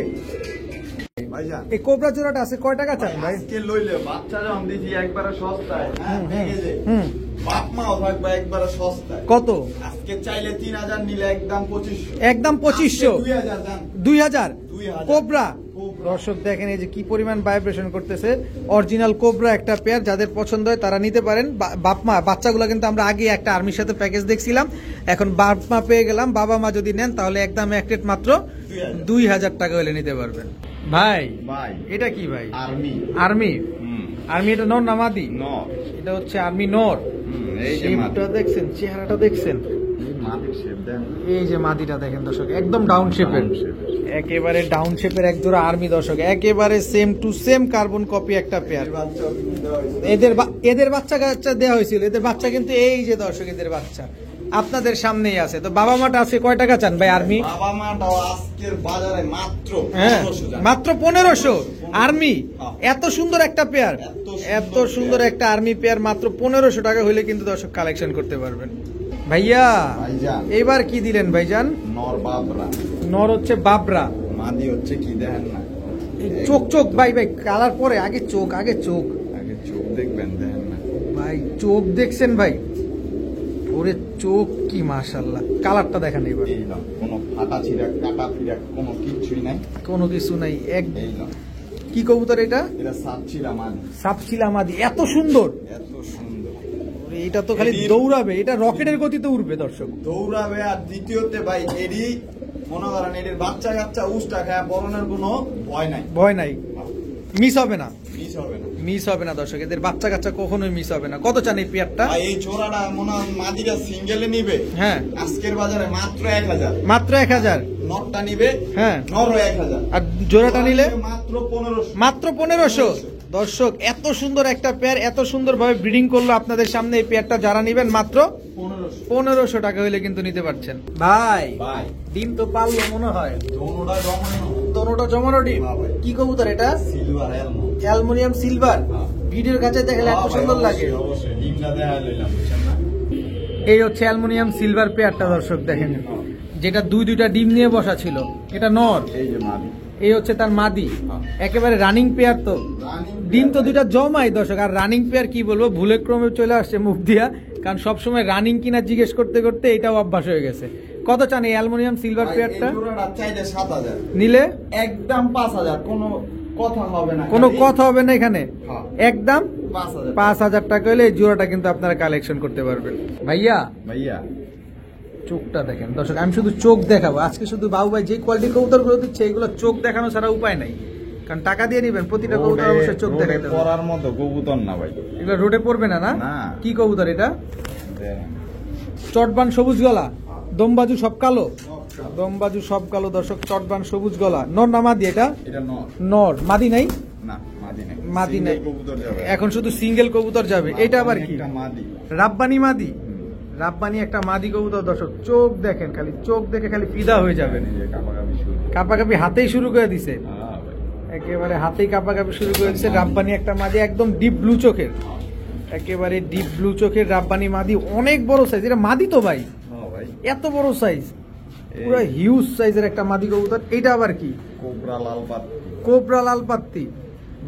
Speaker 1: ভাইজান
Speaker 2: এই কোবরা জোড়াটা আছে কয় টাকা চান ভাই?
Speaker 1: আজকে লইলে বাচ্চা যখন দিছি একবারে সস্তায়, হ্যাঁ, এই যে
Speaker 2: হুম,
Speaker 1: বাপ মাও থাকবে একবারে সস্তায়।
Speaker 2: কত?
Speaker 1: আজকে চাইলে 3000 নিলে একদম 2500।
Speaker 2: একদম 2500।
Speaker 1: 2000 দাম।
Speaker 2: 2000
Speaker 1: 2000
Speaker 2: কোবরা।
Speaker 1: কোবরা।
Speaker 2: দর্শক দেখেন এই যে কি পরিমাণ ভাইব্রেশন করতেছে। অরিজিনাল কোবরা একটা পেয়ার, যাদের পছন্দ হয় তারা নিতে পারেন। বাপ মা বাচ্চাগুলো কিন্তু আমরা আগে একটা আর্মির সাথে প্যাকেজ দেখছিলাম, এখন বাপ মা পেয়ে গেলাম। বাবা মা যদি নেন তাহলে একদম এক রেট মাত্র 2000 টাকা হলে নিতে পারবেন। ভাই
Speaker 1: ভাই
Speaker 2: এটা কি ভাই?
Speaker 1: আর্মি।
Speaker 2: আর্মি। আর্মি এটা নর না মাদি?
Speaker 1: নর।
Speaker 2: এটা হচ্ছে আর্মি নর।
Speaker 1: এই যে মাদি।
Speaker 2: শেপটা দেখছেন, চেহারাটা দেখছেন,
Speaker 1: এই মাদির শেপ দেন।
Speaker 2: এই যে মাদিটা দেখেন দর্শক, একদম ডাউন শেপের,
Speaker 1: Down shape এর।
Speaker 2: একেবারে ডাউন শেপের এক জোড়া আর্মি দর্শক, একেবারে same to same carbon copy একটা পেয়ার।
Speaker 1: এই বাচ্চা দেওয়া হয়েছে।
Speaker 2: এদের বাচ্চা কাচ্চা দেওয়া হয়েছিল, এদের বাচ্চা কিন্তু এই যে দর্শক এদের বাচ্চা আপনাদের সামনেই আছে। তো বাবা মাটা আছে কয় টাকা চান ভাই আর্মি?
Speaker 1: বাবা মাটাও আজকের বাজারে মাত্র
Speaker 2: হ্যাঁ
Speaker 1: 1500 জান।
Speaker 2: মাত্র 1500 আর্মি।
Speaker 1: হ্যাঁ।
Speaker 2: এত সুন্দর একটা পেয়ার, এত সুন্দর একটা আর্মি পেয়ার মাত্র 1500 টাকা হইলে কিন্তু দর্শক কালেকশন করতে পারবেন। ভাইয়া
Speaker 1: ভাইজান
Speaker 2: এবার কি দিলেন ভাইজান?
Speaker 1: নর বাবরা।
Speaker 2: নর হচ্ছে বাবরা,
Speaker 1: মাদি হচ্ছে কি দেখেন না,
Speaker 2: এই চোখ চোখ ভাই ভাই কালার পরে আগে চোখ, আগে চোখ
Speaker 1: আগে চোখ দেখবেন দেখেন না
Speaker 2: ভাই, চোখ দেখছেন ভাই? ওরে চোখ কি মাশাআল্লাহ, কালারটা দেখেন এবার।
Speaker 1: এই না কোনো ফাটা ছিড়া কাটা ফিরা কোনো কিছুই নাই,
Speaker 2: কোনো কিছু নাই এক।
Speaker 1: এই না
Speaker 2: কি কবুতর এটা?
Speaker 1: এটা সাতছিলা মাদি।
Speaker 2: সাপছিলা মাদি, এত সুন্দর।
Speaker 1: এত সুন্দর,
Speaker 2: ওরে, এটা তো খালি দৌড়াবে, এটা রকেটের গতিতে উঠবে দর্শক।
Speaker 1: দৌড়াবে। আর দ্বিতীয়তে ভাই এরই মনে করেন এর বাচ্চা কাচ্চা উষ্টা খায় বরণের কোনো ভয় নাই,
Speaker 2: ভয় নাই, মিস হবে না,
Speaker 1: মিস হবে না।
Speaker 2: মিস হবে না দর্শক, এদের বাচ্চা কাচ্চা কখনোই মিস হবে না। কত চান এই পেয়ারটা?
Speaker 1: ভাই এই জোড়াটা মনে হয় মাদিরা সিঙ্গেলে নিবে,
Speaker 2: হ্যাঁ
Speaker 1: আজকের বাজারে মাত্র 1000।
Speaker 2: মাত্র 1000।
Speaker 1: নটটা নিবে,
Speaker 2: হ্যাঁ
Speaker 1: নরও 1000।
Speaker 2: আর জোড়াটা নিলে
Speaker 1: মাত্র 1500।
Speaker 2: মাত্র 1500। দর্শক এত সুন্দর একটা পেয়ার, এত সুন্দর ভাবে ব্রিডিং করলো আপনাদের সামনে। এই পেয়ারটা যারা নিবেন মাত্র 1500 টাকা হইলে কিন্তু নিতে পারছেন। ভাই
Speaker 1: ভাই
Speaker 2: ডিম তো পারলো মনে হয়,
Speaker 1: দোনোটা জমানো।
Speaker 2: দোনোটা জমানো ডিম।
Speaker 1: হ্যাঁ ভাই।
Speaker 2: কি কবুতর এটা?
Speaker 1: Silver Elmo.
Speaker 2: Aluminium silver.
Speaker 1: হ্যাঁ।
Speaker 2: ভিডিওর কাছে দেখলে এত সুন্দর লাগে।
Speaker 1: অবশ্যই ডিমটা দেখা লইলাম, বুঝছেন না?
Speaker 2: এই হচ্ছে অ্যালুমিনিয়াম সিলভার পেয়ারটা দর্শক দেখেন, যেটা দুইটা ডিম নিয়ে বসা ছিল। এটা নর,
Speaker 1: এই যে মাদি।
Speaker 2: এই হচ্ছে তার মাদি। একেবারে রানিং পেয়ার তো, ডিম তো দুইটা জমাই দর্শক। আর রানিং পেয়ার কি বলবো, ভুলে ক্রমে চলে আসছে মুখ দিয়া, কারণ সবসময় রানিং কিনা জিজ্ঞেস করতে করতে এটাও অভ্যাস হয়ে গেছে। কত চান এই অ্যালুমিনিয়াম সিলভার
Speaker 1: ভাই,
Speaker 2: পেয়ারটা?
Speaker 1: এই জোড়াটা চাইলে 7000,
Speaker 2: নিলে
Speaker 1: একদম 5000, কোনো কথা হবে না,
Speaker 2: কোনো
Speaker 1: খালি
Speaker 2: কথা হবে না এখানে,
Speaker 1: হ্যাঁ।
Speaker 2: একদম
Speaker 1: 5000।
Speaker 2: 5000 টাকা হলে এই জোড়াটা কিন্তু আপনারা কালেকশন করতে পারবেন। ভাইয়া
Speaker 1: ভাইয়া
Speaker 2: চোখটা দেখেন দর্শক, আমি শুধু চোখ দেখাবো আজকে, শুধু বাবু ভাই যে কোয়ালিটির কবুতর গুলো দিচ্ছে এগুলো চোখ দেখানো ছাড়া উপায় নাই, কারণ টাকা দিয়ে নিবেন। প্রতিটা কবুতর অবশ্যই চোখ দেখাতে হবে।
Speaker 1: পড়ার মতো কবুতর না ভাই,
Speaker 2: এগুলো রোডে পড়বে না। না
Speaker 1: না।
Speaker 2: কি কবুতর এটা?
Speaker 1: দেখেন।
Speaker 2: চটবান সবুজ গলা, দমবাজু সব কালো, দমবাজু সব কালো দর্শক, চটবান সবুজ গলা। নর না মাদি এটা?
Speaker 1: এটা নর।
Speaker 2: নর, মাদি নাই?
Speaker 1: না মাদি নাই,
Speaker 2: মাদি নাই।
Speaker 1: Single কবুতর যাবে।
Speaker 2: এখন শুধু সিঙ্গেল কবুতর যাবে। এটা আবার কি?
Speaker 1: একটা মাদি।
Speaker 2: রাব্বানি মাদি। রাব্বানি একটা মাদি কবুতর দর্শক, চোখ দেখেন খালি, চোখ দেখে খালি ফিদা হয়ে যাবেন।
Speaker 1: এই যে কাপাকাপি শুরু।
Speaker 2: কাপাকাপি হাতেই শুরু করে দিছে।
Speaker 1: হ্যাঁ ভাই।
Speaker 2: একেবারে হাতেই কাঁপাকাঁপি শুরু করেছে। রাব্বানি একটা মাদি, একদম ডিপ ব্লু চোখের, একেবারে ডিপ ব্লু চোখের রাব্বানি মাদি, অনেক বড় সাইজ। এটা মাদি তো ভাই?
Speaker 1: হ্যাঁ ভাই,
Speaker 2: এত বড় সাইজ, পুরো হিউজ সাইজের একটা মাদি কবুতর। এটা আবার কি?
Speaker 1: কোবরা লাল পাত্তি।
Speaker 2: কোবরা লাল পাত্তি,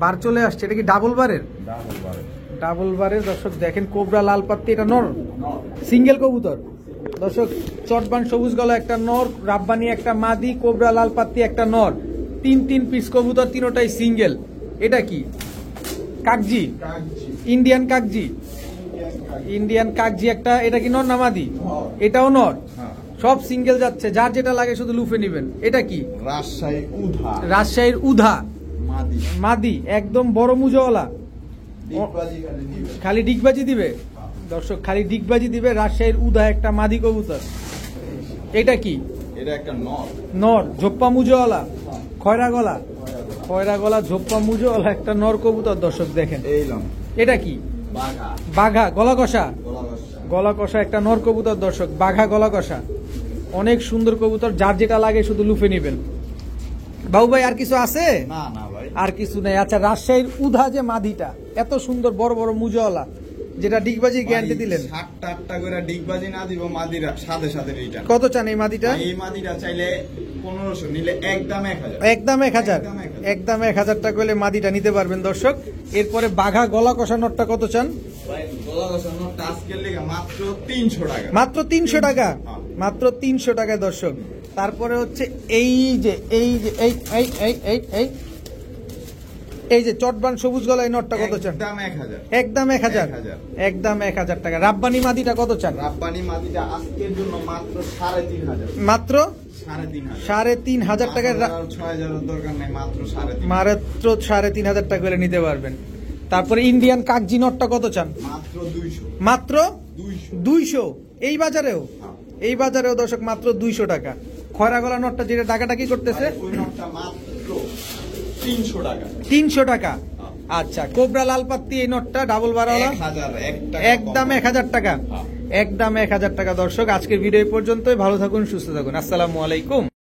Speaker 2: বার চলে আসছে। এটা কি ডাবল বারের?
Speaker 1: ডাবল বারে।
Speaker 2: ডাবল বারের দর্শক দেখেন, কোবরা লাল পাত্তি। এটা নর, সিঙ্গেল কবুতর দর্শক। চটবান সবুজ গলা একটা নর, রাব্বানি একটা মাদি, কোবরা লাল পাত্তি একটা নর, তিন পিস কবুতর, তিনোটাই সিঙ্গেল। এটা কি? কাকজি,
Speaker 1: কাগজি।
Speaker 2: ইন্ডিয়ান কাকজি, ইন্ডিয়ান কাকজি একটা। এটা কি নর না মাদি? এটাও নর।
Speaker 1: হ্যাঁ।
Speaker 2: সব সিঙ্গেল যাচ্ছে, যার যেটা লাগে শুধু লুফে নেবেন। এটা কি?
Speaker 1: রাজশাহী উধা
Speaker 2: রাজশাহীর উধা
Speaker 1: মাদি।
Speaker 2: মাদি, একদম বড় মুজওয়ালা,
Speaker 1: ডিগবাজি খালি দিবে।
Speaker 2: খালি ডিগবাজি দিবে দর্শক, খালি ডিগবাজি দিবে। রাজশাহীর উধা একটা মাদি কবুতর। এটা কি?
Speaker 1: এটা একটা নর।
Speaker 2: নর, ঝোপ্পা মুজওয়ালা, খয়রা গলা, খয়রা গলা, ঝোপ্পা মুজওয়ালা একটা নর কবুতর দর্শক দেখেন।
Speaker 1: এই লম
Speaker 2: এটা কি?
Speaker 1: বাঘা।
Speaker 2: বাঘা গলা কষা,
Speaker 1: গলা বসা।
Speaker 2: গলা কষা একটা নর কবুতর দর্শক, বাঘা গলা কষা, অনেক সুন্দর কবুতর, যার যেটা লাগে শুধু লুফে নেবেন। বাবু ভাই আর কিছু আছে?
Speaker 1: না না ভাই,
Speaker 2: আর কিছু নেই। আচ্ছা, রাজশাহীর উধা যে মাদিটা এত সুন্দর বড় বড় মুজওয়ালা, যেটা ডিগবাজি গ্যারান্টি দিলেন,
Speaker 1: 7টা করে ডিগবাজি না দিব মাদিরা সাথে সাথে রিটার্ন।
Speaker 2: কত চান এই মাদিটা?
Speaker 1: এই মাদিরা চাইলে 1500, নিলে একদম 1000।
Speaker 2: একদম 1000, একদম 1000 টাকা হলে মাদিটা নিতে পারবেন দর্শক। এরপরে বাঘা গলা কষা নটটা কত চান?
Speaker 1: ভাই গলা বসানো টাস্কের লেগে মাত্র 300 টাকা।
Speaker 2: মাত্র 300 টাকা,
Speaker 1: হ্যাঁ।
Speaker 2: মাত্র 300 টাকায় দর্শক। তারপরে হচ্ছে এই যে এই যে এই এই এই এই এই এই যে চটবান সবুজ গলা, এই নটটা কত চান?
Speaker 1: একদম 1000।
Speaker 2: একদম 1000,
Speaker 1: 1000।
Speaker 2: একদম 1000 টাকা। রাব্বানি মাদিটা কত চান?
Speaker 1: রাব্বানি মাদিটা আজকের জন্য মাত্র 3500।
Speaker 2: মাত্র
Speaker 1: 3500।
Speaker 2: 3500 টাকায়
Speaker 1: 6000 এর দরকার নাই, মাত্র 3500।
Speaker 2: মাত্র 3500 টাকা করে নিতে পারবেন। তারপরে ইন্ডিয়ান কাকজি নটটা কত চান?
Speaker 1: মাত্র 200।
Speaker 2: মাত্র
Speaker 1: 200।
Speaker 2: 200। এই বাজারেও,
Speaker 1: হ্যাঁ।
Speaker 2: এই বাজারেও দর্শক মাত্র 200 টাকা। খয়রা গলা নটটা যেটা টাকাটা কি করতেছে?
Speaker 1: ওই নোটটা মাত্র 300 টাকা।
Speaker 2: 300 টাকা। আচ্ছা, কোবরা লাল পাত্তি এই নটটা ডাবল বারওয়ালা
Speaker 1: 1000,
Speaker 2: একদম 1000 টাকা, একদম 1000 টাকা দর্শক। আজকের ভিডিও এই পর্যন্তই। ভালো থাকুন, সুস্থ থাকুন, আসসালামু আলাইকুম।